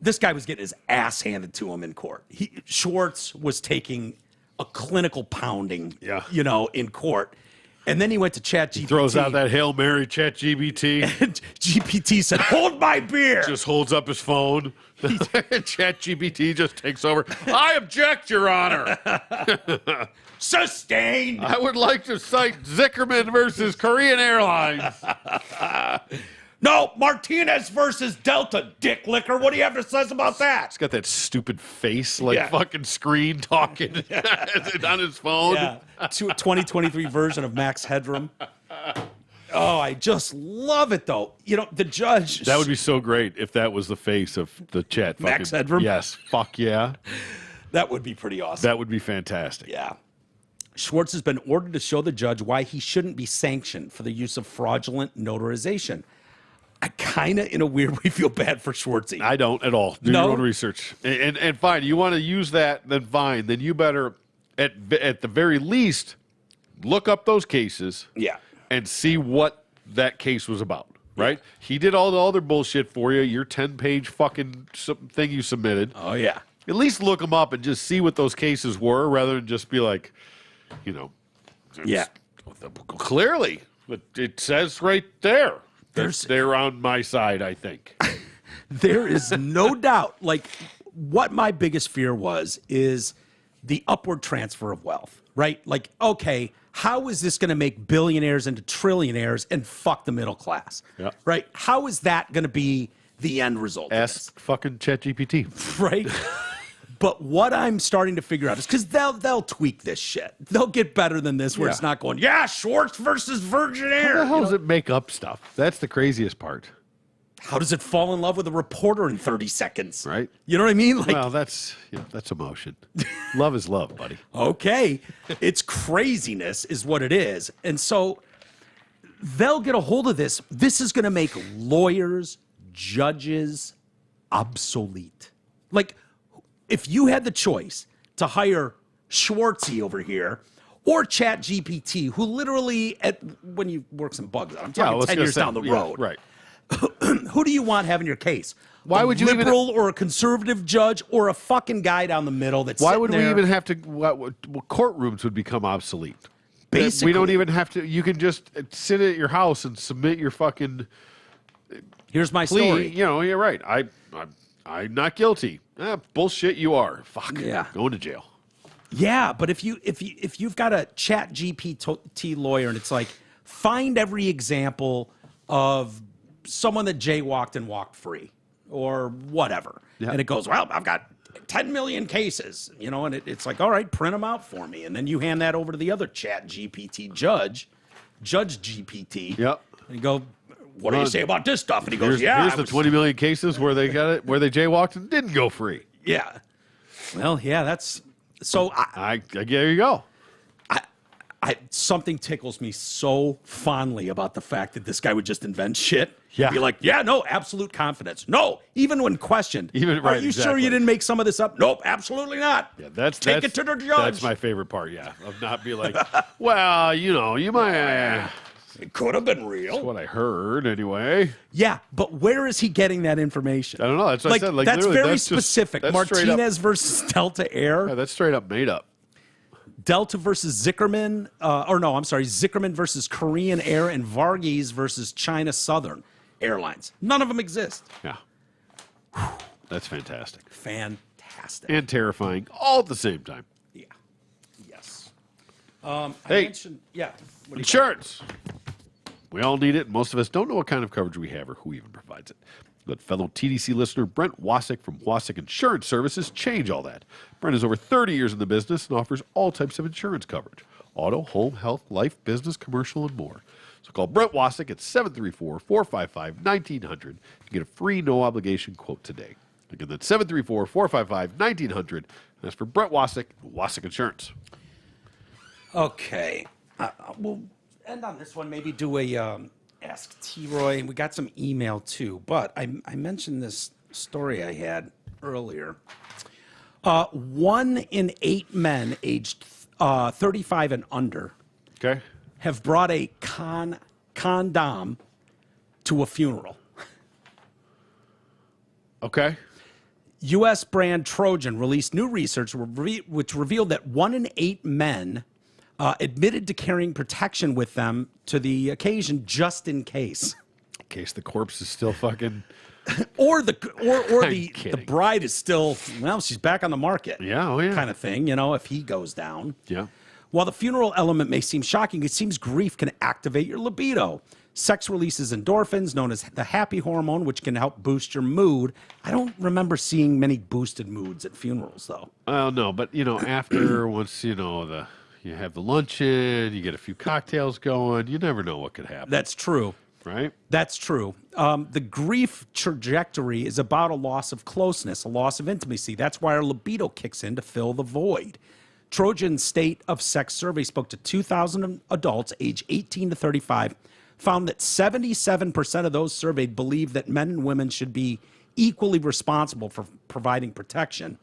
this guy was getting his ass handed to him in court. Schwartz was taking a clinical pounding, in court. And then he went to ChatGPT. Throws out that Hail Mary ChatGPT. GPT said, hold my beer. Just holds up his phone. ChatGPT just takes over. I object, Your Honor. Sustained. I would like to cite Zickerman versus Korean Airlines. No, Martinez versus Delta, dick licker. What do you have to say about that? He's got that stupid face, like Yeah. fucking screen talking on his phone. Yeah, 2023 version of Max Headroom. Oh, I just love it, though. You know, the judge... That would be so great if that was the face of the chat. Max Headroom? Yes. Fuck yeah. That would be pretty awesome. That would be fantastic. Yeah. Schwartz has been ordered to show the judge why he shouldn't be sanctioned for the use of fraudulent notarization. I kind of, in a weird way, feel bad for Schwartzy. I don't at all. Do No? your own research. And fine, you want to use that, then fine. Then you better, at the very least, look up those cases. Yeah. And see what that case was about, right? He did all the other bullshit for you, your 10-page fucking thing you submitted. Oh, yeah. At least look them up and just see what those cases were rather than just be like, you know. Yeah. Clearly, but it says right there. They're on my side, I think. There is no doubt. Like, what my biggest fear was is the upward transfer of wealth, right? Like, okay, how is this going to make billionaires into trillionaires and fuck the middle class? Yeah. Right? How is that going to be the end result? of this? Ask fucking ChatGPT. Right? But what I'm starting to figure out is because they'll tweak this shit. They'll get better than this where Yeah. it's not going, yeah, Schwartz versus Virgin Air. How the hell You does know? it make up stuff? That's the craziest part. How does it fall in love with a reporter in 30 seconds? Right. You know what I mean? Like, Well, that's emotion. Love is love, buddy. okay, it's craziness is what it is. And so they'll get a hold of this. This is going to make lawyers, judges obsolete. Like, if you had the choice to hire Schwartzy over here or ChatGPT, who literally, when you work some bugs out, I'm talking 10 years down the road, Right. who do you want having your case? Why A would you even- liberal or a conservative judge or a fucking guy down the middle that's Why sitting would we there? even have to? What courtrooms would become obsolete? Basically. we don't even have to. You can just sit at your house and submit your fucking Here's my plea. story. You know, you're right. I'm not guilty. Bullshit. You are. Fuck. Yeah. Going to jail. Yeah, but if you've got a Chat GPT lawyer and it's like, find every example of someone that jaywalked and walked free or whatever. Yeah. And it goes, well, I've got 10 million cases, you know, and it's like, all right, print them out for me. And then you hand that over to the other Chat GPT Judge GPT. Yep. And you go, what do you say about this stuff? And he goes, Here's I the was- 20 million cases where they got it, where they jaywalked and didn't go free. Yeah. Well, yeah, that's so There you go. something tickles me so fondly about the fact that this guy would just invent shit. Yeah. Be like, yeah, no, absolute confidence. No, even when questioned. Even- Are right, you sure exactly. you didn't make some of this up? Nope, absolutely not. Yeah, that's Take it to the judge. That's my favorite part. Yeah, of not be like, well, you know, you might. It could have been real. What I heard anyway. Yeah, but where is he getting that information? I don't know. That's what I said. Like, that's literally, very that's just- specific. that's straight up- Martinez versus Delta Air. Yeah, that's straight up made up. Delta versus Zickerman, Zickerman versus Korean Air, and Varghese versus China Southern Airlines. None of them exist. Yeah. That's fantastic. Fantastic. And terrifying all at the same time. Yeah. Yes. I Hey. mentioned, yeah. What do you Insurance. We all need it. Most of us don't know what kind of coverage we have or who even provides it. Let fellow TDC listener Brent Wasick from Wasick Insurance Services change all that. Brent has over 30 years in the business and offers all types of insurance coverage. Auto, home, health, life, business, commercial, and more. So call Brent Wasick at 734-455-1900 to get a free no-obligation quote today. Again, that's 734-455-1900. That's for Brent Wasick, Wasick Insurance. Okay. We'll end on this one. Maybe do a Ask T-Roy. And we got some email too. But I mentioned this story I had earlier. 1 in 8 men aged 35 and under Okay? have brought a condom to a funeral. Okay. U.S. brand Trojan released new research which revealed that 1 in 8 men admitted to carrying protection with them to the occasion just in case. In case the corpse is still fucking or the kidding. bride is still, well, she's back on the market. Yeah, oh yeah. Kind of thing, if he goes down. Yeah. While the funeral element may seem shocking, it seems grief can activate your libido. Sex releases endorphins, known as the happy hormone, which can help boost your mood. I don't remember seeing many boosted moods at funerals, though. Oh no, but after once you have the luncheon, you get a few cocktails going. You never know what could happen. That's true. Right? That's true. The grief trajectory is about a loss of closeness, a loss of intimacy. That's why our libido kicks in to fill the void. Trojan State of Sex survey spoke to 2,000 adults age 18 to 35, found that 77% of those surveyed believe that men and women should be equally responsible for providing protection.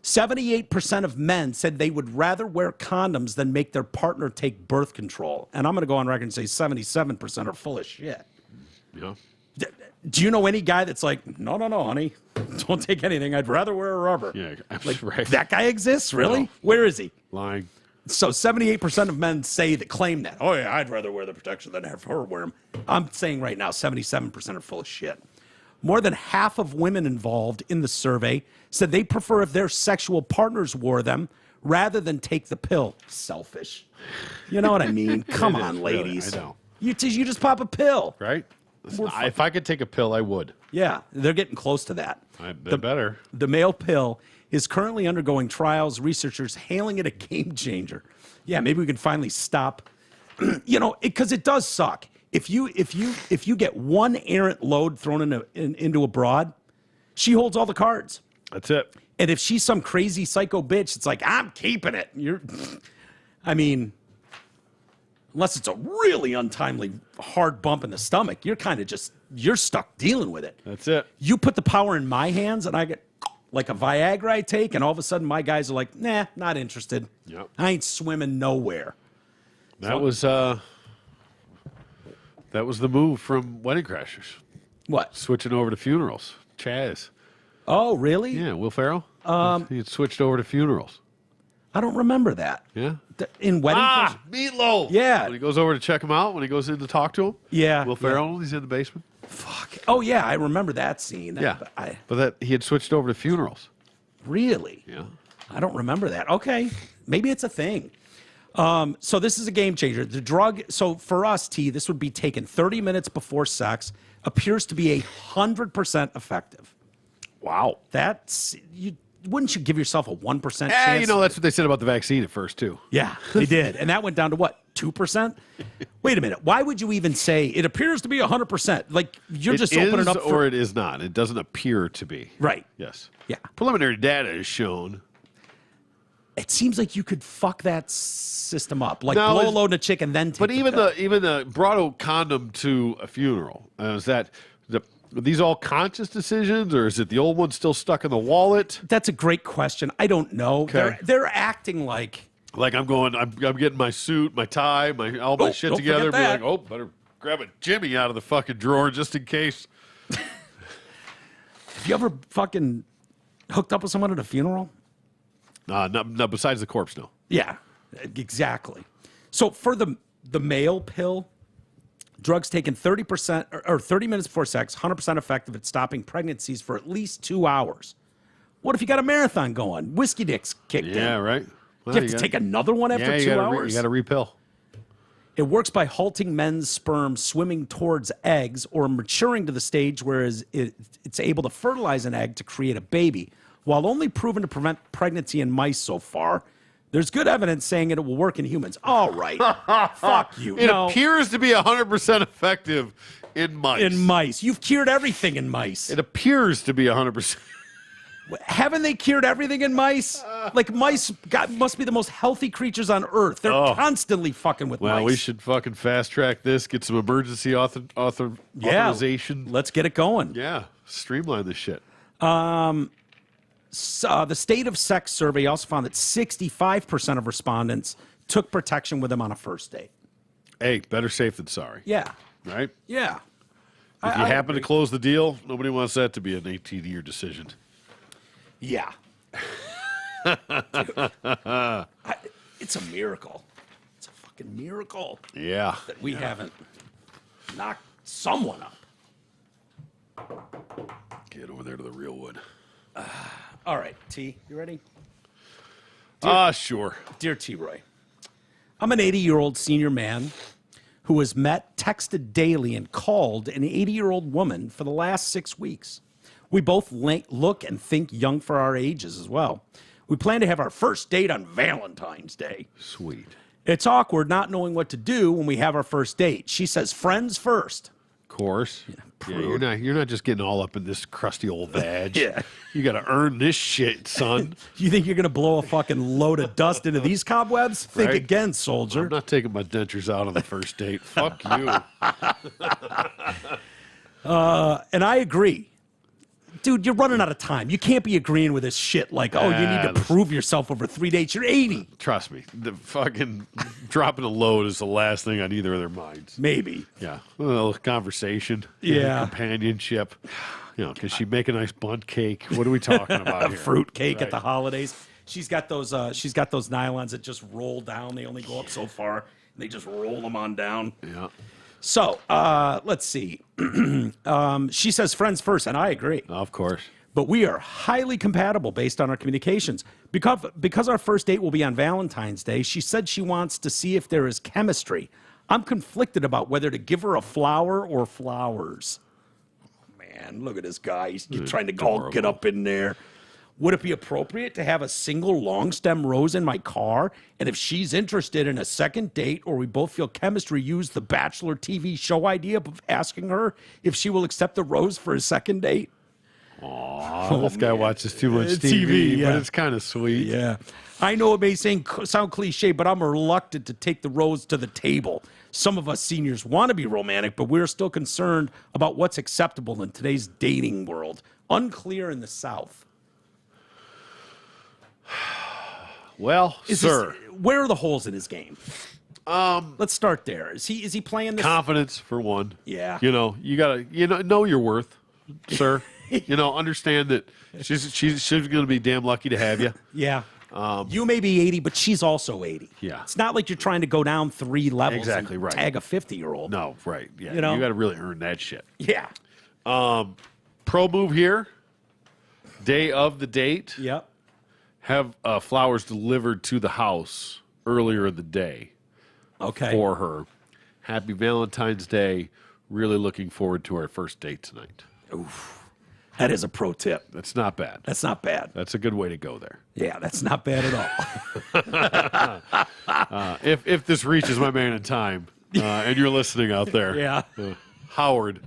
78% of men said they would rather wear condoms than make their partner take birth control. And I'm going to go on record and say 77% are full of shit. Yeah. Do you know any guy that's like, no, honey, don't take anything. I'd rather wear a rubber. Yeah, right. That guy exists? Really? No. Where is he? Lying. So 78% of men claim that. Oh, yeah, I'd rather wear the protection than have her wear them. I'm saying right now, 77% are full of shit. More than half of women involved in the survey said they prefer if their sexual partners wore them rather than take the pill. Selfish. You know what I mean? Come on, really, ladies. I know. You just pop a pill. Right? If I could take a pill, I would. Yeah, they're getting close to that. They're better. The male pill is currently undergoing trials, researchers hailing it a game changer. Yeah, maybe we can finally stop. Because it does suck. If you get one errant load thrown into a broad, she holds all the cards. That's it. And if she's some crazy psycho bitch, it's like, I'm keeping it. Unless it's a really untimely hard bump in the stomach, you're kind of you're stuck dealing with it. That's it. You put the power in my hands and I get like a Viagra I take, and all of a sudden my guys are like, nah, not interested. Yep. I ain't swimming nowhere. That was the move from Wedding Crashers. What? Switching over to funerals. Chaz. Oh, really? Yeah, Will Ferrell. He had switched over to funerals. I don't remember that. Yeah. In Wedding Crashers? Meatloaf. Yeah. When he goes over to check him out, when he goes in to talk to him. Yeah. Will Ferrell, he's in the basement. Fuck. Oh, yeah, I remember that scene. Yeah. But he had switched over to funerals. Really? Yeah. I don't remember that. Okay. Maybe it's a thing. So this is a game changer. The drug, so for us, T, this would be taken 30 minutes before sex, appears to be 100% effective. Wow. Wouldn't you give yourself a 1% chance? That's what they said about the vaccine at first, too. Yeah, they did. And that went down to what, 2%? Wait a minute. Why would you even say it appears to be 100%? Like, you're just opening up for... or it is not. It doesn't appear to be. Right. Yes. Yeah. Preliminary data is shown. It seemes like you could fuck that system up. Like, blow a load in a chick and then take But the even pill. the brought a condom to a funeral, is that... Are these all conscious decisions, or is it the old one still stuck in the wallet? That's a great question. I don't know. Okay. They're acting like I'm getting my suit, my tie, all my shit don't together. forget that. Be like, better grab a Jimmy out of the fucking drawer just in case. Have you ever fucking hooked up with someone at a funeral? No, besides the corpse, no. Yeah, exactly. So for the male pill, drugs taken 30% or 30 minutes before sex, 100% effective at stopping pregnancies for at least 2 hours. What if you got a marathon going? Whiskey dicks kicked in. Yeah, right. Well, You have to take another one after 2 hours? You got to repill. It works by halting men's sperm swimming towards eggs or maturing to the stage where it's able to fertilize an egg to create a baby. While only proven to prevent pregnancy in mice so far, there's good evidence saying it will work in humans. All right. Fuck you. It appears to be 100% effective in mice. In mice. You've cured everything in mice. It appears to be 100%. Haven't they cured everything in mice? Like mice must be the most healthy creatures on earth. They're constantly fucking with mice. Well, we should fucking fast track this, get some emergency authorization. Let's get it going. Yeah, streamline this shit. The State of Sex survey also found that 65% of respondents took protection with them on a first date. Hey, better safe than sorry. Yeah. Right? Yeah. If you happen to close the deal, nobody wants that to be an 18-year decision. Yeah. It's a miracle. It's a fucking miracle Yeah. that we haven't knocked someone up. Get over there to the real wood. All right, T, you ready? Sure. Dear T. Roy, I'm an 80-year-old senior man who has met, texted daily, and called an 80-year-old woman for the last 6 weeks. We both look and think young for our ages as well. We plan to have our first date on Valentine's Day. Sweet. It's awkward not knowing what to do when we have our first date. She says friends first. Of course. Yeah, you're not just getting all up in this crusty old vag. Yeah. You got to earn this shit, son. You think you're going to blow a fucking load of dust into these cobwebs? Think Right. again, soldier. I'm not taking my dentures out on the first date. Fuck you. And I agree. Dude, you're running out of time. You can't be agreeing with this shit like, oh, you need to prove yourself over 3 dates. You're 80. Trust me. The fucking dropping a load is the last thing on either of their minds. Maybe. Yeah. A little conversation. Yeah. Companionship. You know, can she make a nice bundt cake? What are we talking about here? Fruit cake Right. at the holidays. She's got those nylons that just roll down. They only go up so far. And they just roll them on down. Yeah. So, let's see. She says friends first, and I agree. Of course. But we are highly compatible based on our communications. Because our first date will be on Valentine's Day, she said she wants to see if there is chemistry. I'm conflicted about whether to give her a flower or flowers. Man, look at this guy. He's trying to get up in there. Would it be appropriate to have a single long stem rose in my car? And if she's interested in a second date or we both feel chemistry, use the Bachelor TV show idea of asking her if she will accept the rose for a second date? This guy watches too much TV, yeah. but it's kind of sweet. Yeah. I know it may sound cliche, but I'm reluctant to take the rose to the table. Some of us seniors want to be romantic, but we're still concerned about what's acceptable in today's dating world. Unclear in the South. Well, sir. Where are the holes in his game? Let's start there. Is he playing this? Confidence, for one. Yeah. You know, you got to know your worth, sir. Understand that she's going to be damn lucky to have you. Yeah. You may be 80, but she's also 80. Yeah. It's not like you're trying to go down 3 levels Exactly and right. tag a 50-year-old. No, right. Yeah. You know? You got to really earn that shit. Yeah. Pro move here. Day of the date. Yep. Have flowers delivered to the house earlier in the day Okay. for her. Happy Valentine's Day. Really looking forward to our first date tonight. That is a pro tip. That's not bad. That's not bad. That's a good way to go there. Yeah, that's not bad at all. If this reaches my man in time, and you're listening out there, Yeah. Howard.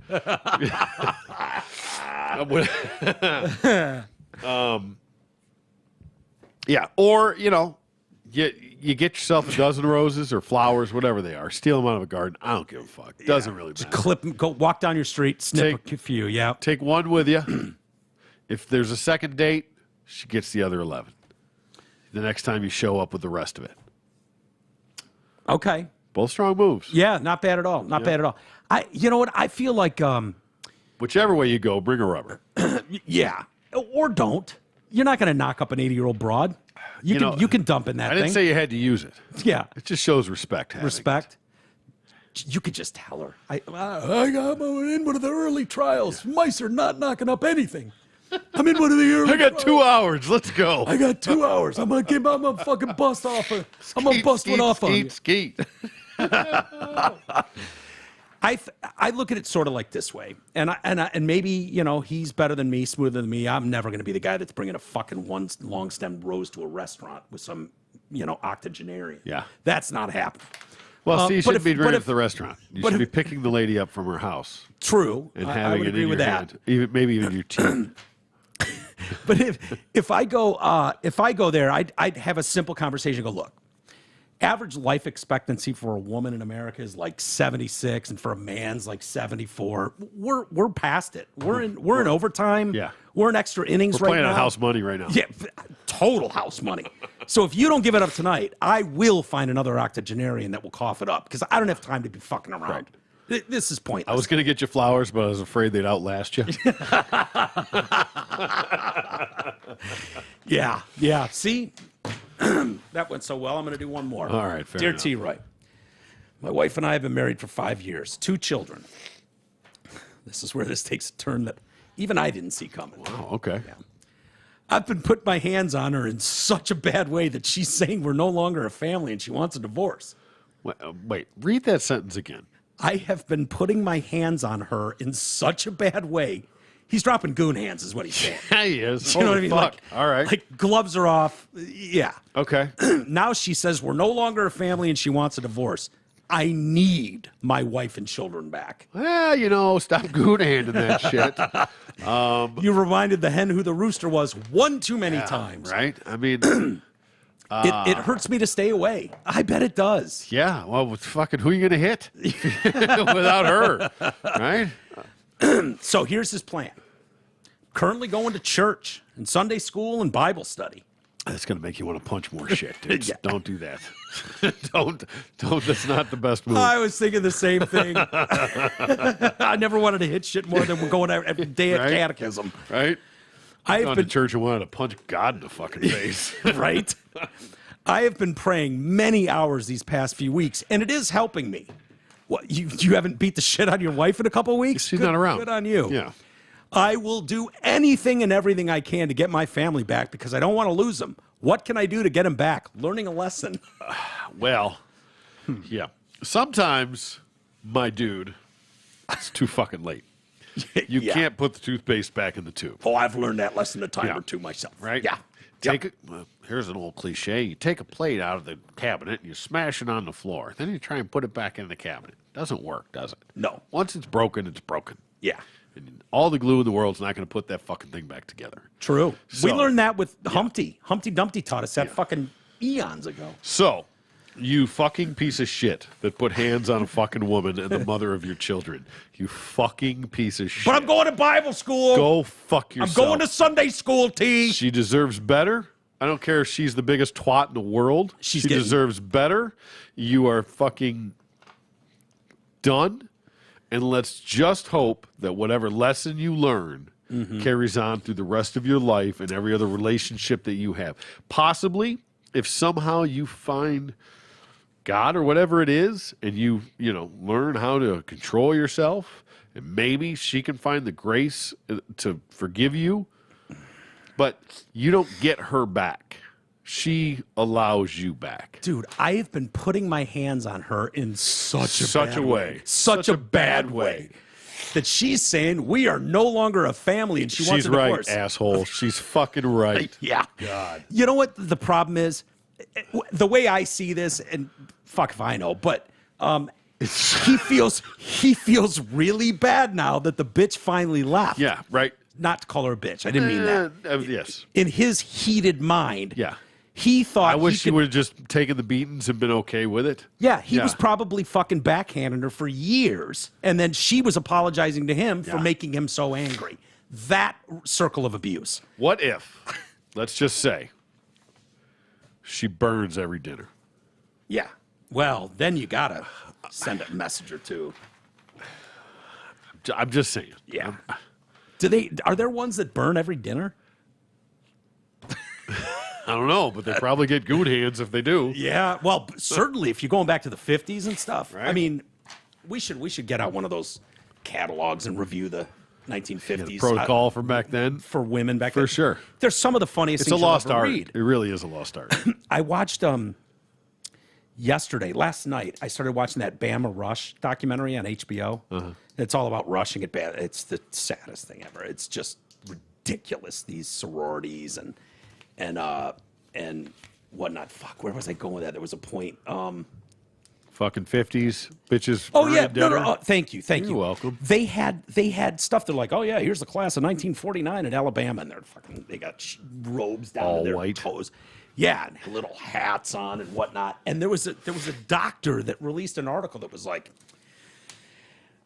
Yeah, or you get yourself a dozen roses or flowers, whatever they are. Steal them out of a garden. I don't give a fuck. Doesn't really matter. Clip 'em, go walk down your street, snip a few. Yeah. Take one with you. If there's a second date, she gets the other 11. The next time you show up with the rest of it. Okay. Both strong moves. Yeah, not bad at all. Not bad at all. You know what? I feel like, Whichever way you go, bring a rubber. yeah, or don't. You're not going to knock up an 80-year-old broad. You can dump in that I thing. didn't say you had to use it. Yeah. It just shows respect. having Respect. You could just tell her. I got in one of the early trials. Mice are not knocking up anything. I'm in one of the early. I got 2 hours. Let's go. I got 2 hours. I'm gonna fucking bust off. I'm gonna bust one off on you. Skeet. I look at it sort of like this way, and maybe he's better than me, smoother than me. I'm never going to be the guy that's bringing a fucking one long stem rose to a restaurant with some octogenarian. Yeah. That's not happening. Well, see, you but shouldn't be if- bringing but it if- to the restaurant. You but should if- be picking the lady up from her house True, and I having would it agree in with your that. hand. Maybe even your teeth. But if I go there, I'd have a simple conversation. Go, look, average life expectancy for a woman in America is like 76, and for a man's like 74. We're past it. We're in overtime. Yeah. We're in extra innings We're right playing now. on house money right now. Yeah, total house money. So if you don't give it up tonight, I will find another octogenarian that will cough it up because I don't have time to be fucking around. This is pointless. I was going to get you flowers, but I was afraid they'd outlast you. Yeah. See, that went so well. I'm going to do one more. All right, fair Dear enough. T. Roy, my wife and I have been married for 5 years, 2 children. This is where this takes a turn that even I didn't see coming. Oh, okay. I've been putting my hands on her in such a bad way that she's saying we're no longer a family and she wants a divorce. Wait, read that sentence again. I have been putting my hands on her in such a bad way. He's dropping goon hands is what he's saying. Yeah, he is. You know what I mean? Fuck. Like, all right. Like gloves are off. Yeah. Okay. Now she says we're no longer a family and she wants a divorce. I need my wife and children back. Well, stop goon handing that shit. You reminded the hen who the rooster was one too many times. Right? I mean, It hurts me to stay away. I bet it does. yeah. Well, fucking who are you going to hit without her? Right? So here's his plan. Currently going to church and Sunday school and Bible study. That's going to make you want to punch more shit, dude. Yeah. Don't do that. Don't. That's not the best move. I was thinking the same thing. I never wanted to hit shit more than we're going every day at Right? catechism. Right? I Gone have to been church and wanted to punch God in the fucking face. right. I have been praying many hours these past few weeks, and it is helping me. What you haven't beat the shit out of your wife in a couple of weeks? She's not around. Good on you. Yeah. I will do anything and everything I can to get my family back because I don't want to lose them. What can I do to get them back? Learning a lesson. Well, yeah. Sometimes, my dude, it's too fucking late. You Yeah. can't put the toothpaste back in the tube. Oh, I've learned that lesson a time Yeah. or two myself. Right? Yeah. Here's an old cliche. You take a plate out of the cabinet and you smash it on the floor. Then you try and put it back in the cabinet. Doesn't work, does it? No. Once it's broken, it's broken. Yeah. And all the glue in the world's not going to put that fucking thing back together. True. So- we learned that with Humpty. Humpty Dumpty taught us that fucking eons ago. So, you fucking piece of shit that put hands on a fucking woman and the mother of your children. You fucking piece of shit. But I'm going to Bible school. Go fuck I'm yourself. going to Sunday school, T. She deserves better. I don't care if she's the biggest twat in the world. She's she getting- deserves better. You are fucking done. And let's just hope that whatever lesson you learn carries on through the rest of your life and every other relationship that you have. Possibly, if somehow you find God or whatever it is, and you learn how to control yourself, and maybe she can find the grace to forgive you, but you don't get her back. She allows you back. Dude, I have been putting my hands on her in such Such a a way. Such a bad way. That she's saying we are no longer a family and she wants She's a right, divorce. asshole. She's fucking right. Yeah. God. You know what the problem is? The way I see this, and fuck if I know, but he feels really bad now that the bitch finally left. Yeah, right. Not to call her a bitch. I didn't mean that. Yes. In his heated mind, Yeah. he thought I wish he she would have just taken the beatings and been okay with it. Yeah, he Yeah. was probably fucking backhanding her for years. And then she was apologizing to him for Yeah. making him so angry. That circle of abuse. What if, let's just say, she burns every dinner? Yeah. Well, then you gotta send a message or two. I'm just saying. Yeah. Are there ones that burn every dinner? I don't know, but they probably get good hands if they do. Yeah. Well, certainly if you're going back to the 50s and stuff. I Right. mean, we should get out one of those catalogs and review the 1950s Protocol from back then. for women back For then. sure. There's some of the funniest It's a things you'll lost ever art. read. It really is a lost art. I watched last night, I started watching that Bama Rush documentary on HBO. It's all about rushing at bad. It's the saddest thing ever. It's just ridiculous, these sororities and whatnot. Fuck, where was I going with that? There was a point. Fucking 50s bitches. Oh yeah, burning dinner. no. Thank you. You're welcome. They had stuff. They're like, oh yeah, here's the class of 1949 in Alabama, and they got robes down All to their white. toes. Yeah, and little hats on and whatnot. And there was a doctor that released an article that was like,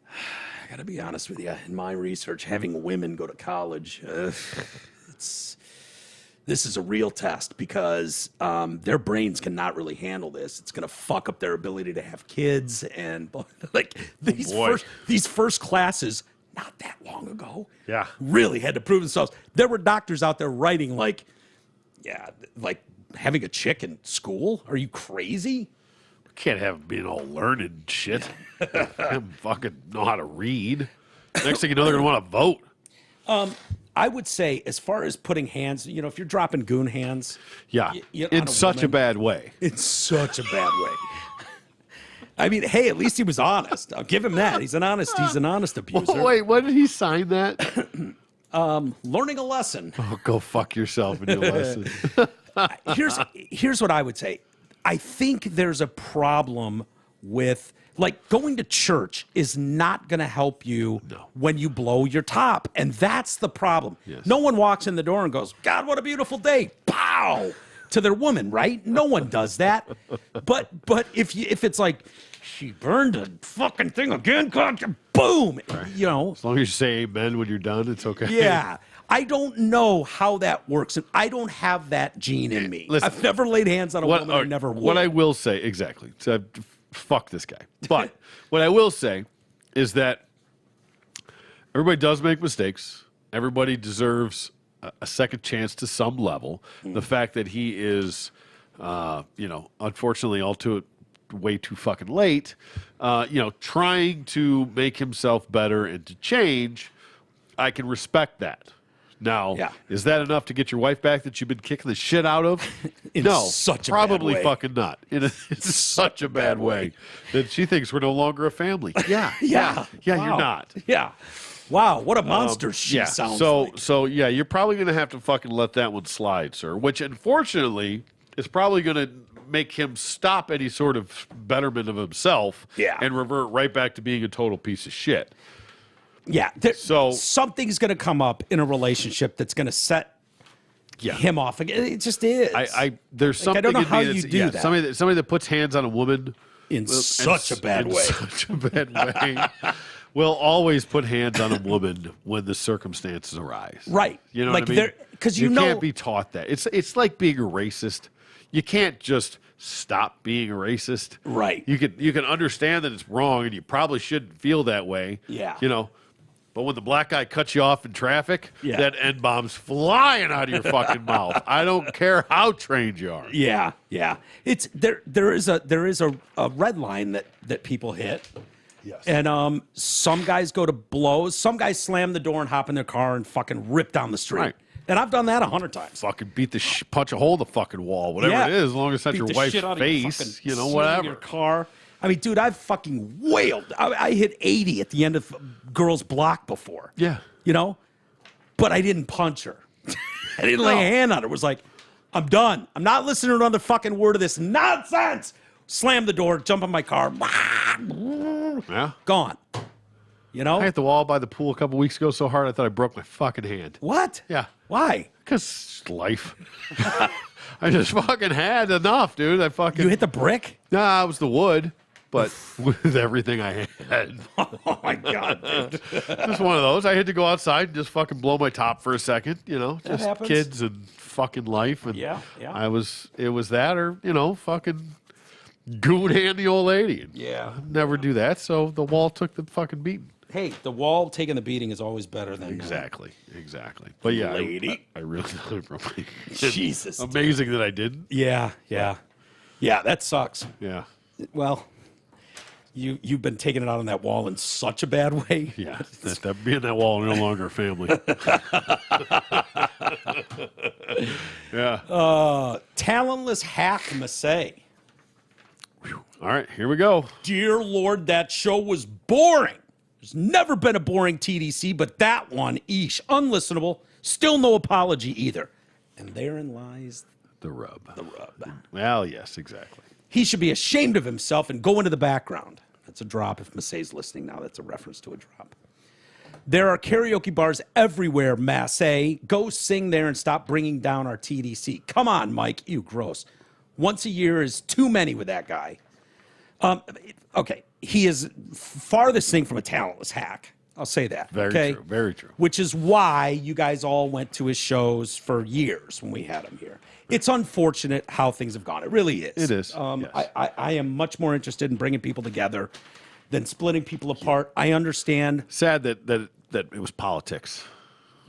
I got to be honest with you. In my research, having women go to college, this is a real test because their brains cannot really handle this. It's going to fuck up their ability to have kids and like these first classes. Not that long ago, Yeah. really had to prove themselves. There were doctors out there writing like having a chick in school. Are you crazy? Can't have them being all learned and shit. Them fucking know how to read. Next thing you know, they're going to want to vote. I would say, as far as putting hands, if you're dropping goon hands, Yeah, on in such a woman, bad way. in such a bad way. I mean, hey, at least he was honest. I'll give him that. He's an honest abuser. Oh, wait, when did he sign that? Learning a lesson. Oh, go fuck yourself in your lesson. Here's what I would say. I think there's a problem with, like, going to church is not going to help you when you blow your top. And that's the problem. Yes. No one walks in the door and goes, God, what a beautiful day. Pow! To their woman, right? No one does that. But if it's like, she burned a fucking thing again, boom, As long as you say amen when you're done, it's okay. Yeah. I don't know how that works, and I don't have that gene in me. Listen, I've never laid hands on a woman. I never would. What I will say, exactly. So, fuck this guy. But what I will say is that everybody does make mistakes. Everybody deserves a second chance to some level. The fact that he is, unfortunately, all too way too fucking late, trying to make himself better and to change, I can respect that. Now, is that enough to get your wife back that you've been kicking the shit out of? No, such a probably bad way. fucking not. It's such a bad way that she thinks we're no longer a family. Yeah, Yeah. You're Wow. not. Yeah. Wow, what a monster she sounds like. So yeah, you're probably going to have to fucking let that one slide, sir. Which, unfortunately, is probably going to make him stop any sort of betterment of himself. Yeah. And revert right back to being a total piece of shit. Yeah. So something's going to come up in a relationship that's going to set him off again. It just is. There's something. I don't know in how me you that's- do that. Somebody that puts hands on a woman in such a bad way. Such a bad way. Will always put hands on a woman when the circumstances arise. Right. You know Like, what I mean? because you can't be taught that. It's like being a racist. You can't just stop being a racist. Right. You can understand that it's wrong and you probably shouldn't feel that way. Yeah. But when the black guy cuts you off in traffic, Yeah. that N-bomb's flying out of your fucking mouth. I don't care how trained you are. Yeah, yeah. It's there is a red line that people hit. Yes. And some guys go to blows. Some guys slam the door and hop in their car and fucking rip down the street. Right. And I've done that 100 times. Fucking beat punch a hole in the fucking wall, whatever Yeah. it is, as long as it's not Beat your the wife's shit out of your face, fucking seal in whatever. your car. I mean, dude, I've fucking wailed. I hit 80 at the end of girls' block before. Yeah. But I didn't punch her. I didn't lay a hand on her. It was like, I'm done. I'm not listening to another fucking word of this nonsense. Slam the door, jump in my car. Yeah. Gone. I hit the wall by the pool a couple weeks ago so hard I thought I broke my fucking hand. What? Yeah. Why? Because life. I just fucking had enough, dude. You hit the brick? Nah, it was the wood, but with everything I had. Oh my God, dude. Just one of those. I had to go outside and just fucking blow my top for a second, just happens. kids and fucking life. And Yeah. it was that or, fucking goon hand the old lady. And Yeah. never do that, so the wall took the fucking beating. Hey, the wall taking the beating is always better than Exactly. But yeah, Lady. I really broke my Jesus. dude. Amazing that I didn't. Yeah. That sucks. Yeah. Well, you've been taking it out on that wall in such a bad way. Yeah. That me and that wall are no longer a family. Yeah. Talentless hack Massey. All right, here we go. Dear Lord, that show was boring. There's never been a boring TDC, but that one, eesh, unlistenable. Still no apology either. And therein lies The rub. the rub. Well, yes, exactly. He should be ashamed of himself and go into the background. That's a drop. If Massey's listening now, that's a reference to a drop. There are karaoke bars everywhere, Massey. Go sing there and stop bringing down our TDC. Come on, Mike. Ew, gross. Once a year is too many with that guy. Okay, he is farthest thing from a talentless hack. I'll say that. Very okay? true. Very true. Which is why you guys all went to his shows for years when we had him here. It's unfortunate how things have gone. It really is. It is, yes. I am much more interested in bringing people together than splitting people apart. I understand. Sad that it was politics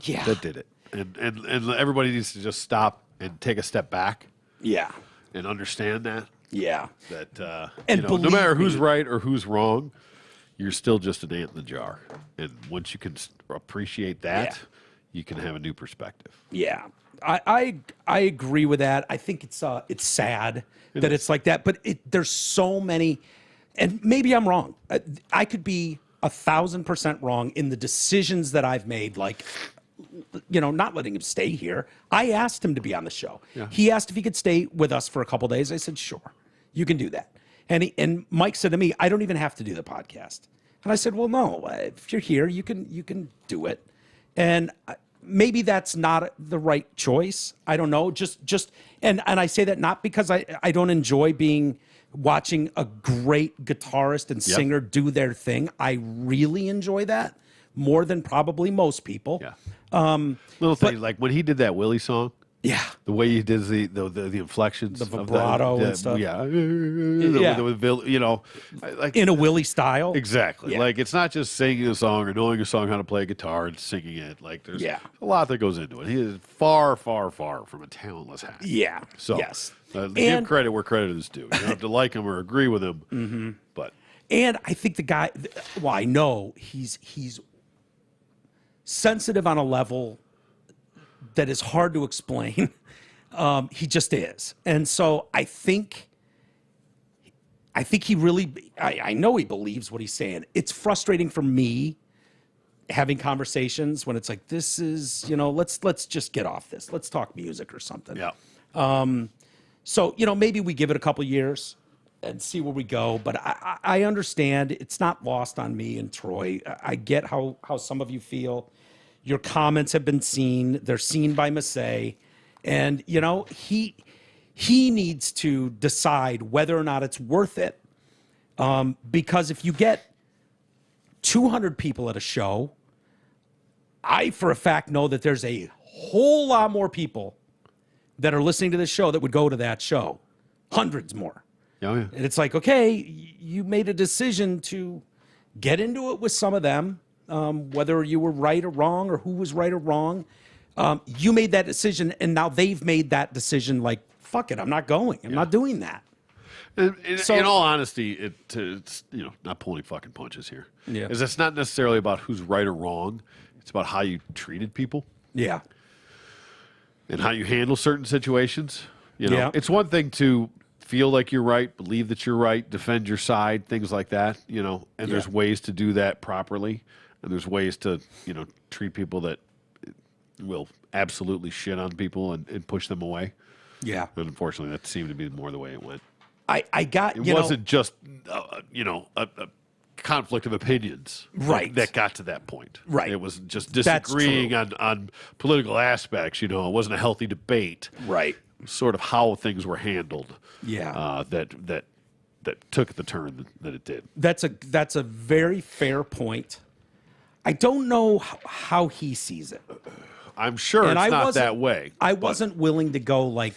Yeah. that did it, and everybody needs to just stop and take a step back Yeah. and understand that Yeah. no And believe matter who's me- right or who's wrong, you're still just an ant in the jar. And once you can appreciate that, Yeah. you can have a new perspective. Yeah, I agree with that. I think it's sad that it's like that, but there's so many, and maybe I'm wrong. I could be 1,000% wrong in the decisions that I've made, like, not letting him stay here. I asked him to be on the show. Yeah. He asked if he could stay with us for a couple days. I said, sure, you can do that. And Mike said to me, I don't even have to do the podcast. And I said, well, no, if you're here, you can do it. And maybe that's not the right choice. I don't know. And I say that not because I don't enjoy watching a great guitarist and singer do their thing. I really enjoy that more than probably most people. Yeah. Little things like when he did that Willie song. Yeah. The way he did the inflections, The vibrato and stuff. Yeah. Yeah. Like In a Willie style. exactly. Yeah. Like it's not just singing a song or knowing a song how to play a guitar and singing it. Like there's Yeah. a lot that goes into it. He is far, far, far from a talentless hack. Yeah. So yes. Give And- credit where credit is due. You don't have to like him or agree with him, but And I think the guy, well, I know he's sensitive on a level that is hard to explain. He just is. And so I think he really, I know he believes what he's saying. It's frustrating for me having conversations when it's like, this is, let's just get off this. Let's talk music or something. yeah. So, maybe we give it a couple years and see where we go. But I understand it's not lost on me and Troy. I get how some of you feel. Your comments have been seen. They're seen by Massey. And, he needs to decide whether or not it's worth it. Because if you get 200 people at a show, I, for a fact, know that there's a whole lot more people that are listening to this show that would go to that show. Hundreds more. Oh, yeah. And it's like, okay, you made a decision to get into it with some of them, whether you were right or wrong or who was right or wrong. You made that decision, and now they've made that decision like, fuck it, I'm not going. I'm not doing that. In all honesty, it's not pulling fucking punches here. Yeah. Is it's not necessarily about who's right or wrong. It's about how you treated people Yeah. and how you handle certain situations. Yeah. It's one thing to feel like you're right, believe that you're right, defend your side, things like that. And there's ways to do that properly, and there's ways to treat people that will absolutely shit on people and push them away. Yeah. And unfortunately, that seemed to be more the way it went. I got, It wasn't just, a conflict of opinions Right. that got to that point. Right. It was just That's disagreeing true. on political aspects. It wasn't a healthy debate. right. Sort of how things were handled. Yeah. That took the turn that it did. That's a very fair point. I don't know how he sees it. I'm sure And it's I not wasn't- that way. I but- wasn't willing to go like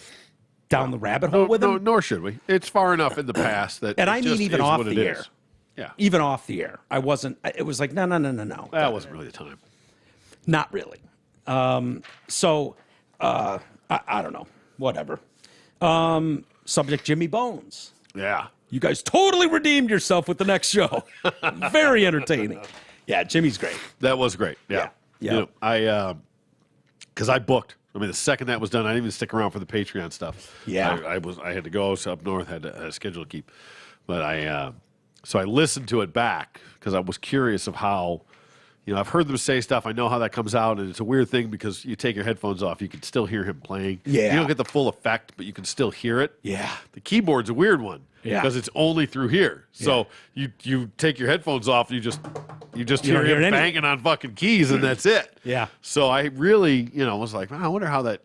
down the rabbit hole with him. nor should we. It's far enough in the past that And it I mean just even is off what the it air. is. Yeah. Even off the air, I wasn't. It was like no. That wasn't really the time. Not really. So I don't know. Whatever. Subject Jimmy Bones. Yeah. You guys totally redeemed yourself with the next show. Very entertaining. Yeah, Jimmy's great. That was great. Yeah. Yeah. Because I booked. I mean, the second that was done, I didn't even stick around for the Patreon stuff. Yeah. I had to go up north, had a schedule to keep. But so I listened to it back because I was curious of how, I've heard them say stuff. I know how that comes out, and it's a weird thing because you take your headphones off, you can still hear him playing. Yeah. You don't get the full effect, but you can still hear it. Yeah. The keyboard's a weird one. Yeah. Because it's only through here. So you take your headphones off, you just You hear don't hear him anything. banging on fucking keys, and that's it. Yeah. So I really, was like, I wonder how that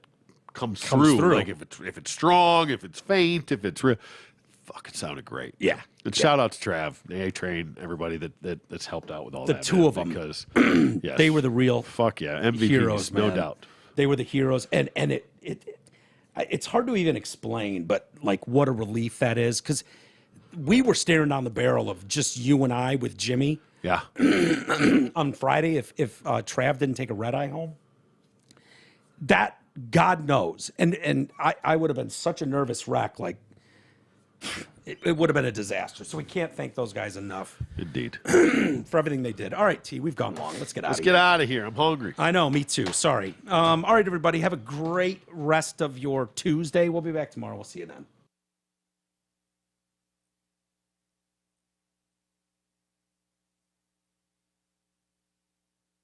comes through. through. Like if it's strong, if it's faint, if it's real. Fuck, it sounded great. Yeah. And shout out to Trav, the A Train, everybody that's helped out with all The that. two man, of 'em. because yes, They were the real fuck yeah MVPs, heroes, no man. doubt. They were the heroes, and it's hard to even explain, but like what a relief that is, because we were staring down the barrel of just you and I with Jimmy Yeah. on Friday. If Trav didn't take a red eye home, that God knows, and I would have been such a nervous wreck. Like it would have been a disaster. So we can't thank those guys enough Indeed. for everything they did. All right, T, we've gone long. Let's get out Let's of get here. out of here. I'm hungry. I know, me too. Sorry. All right, everybody. Have a great rest of your Tuesday. We'll be back tomorrow. We'll see you then.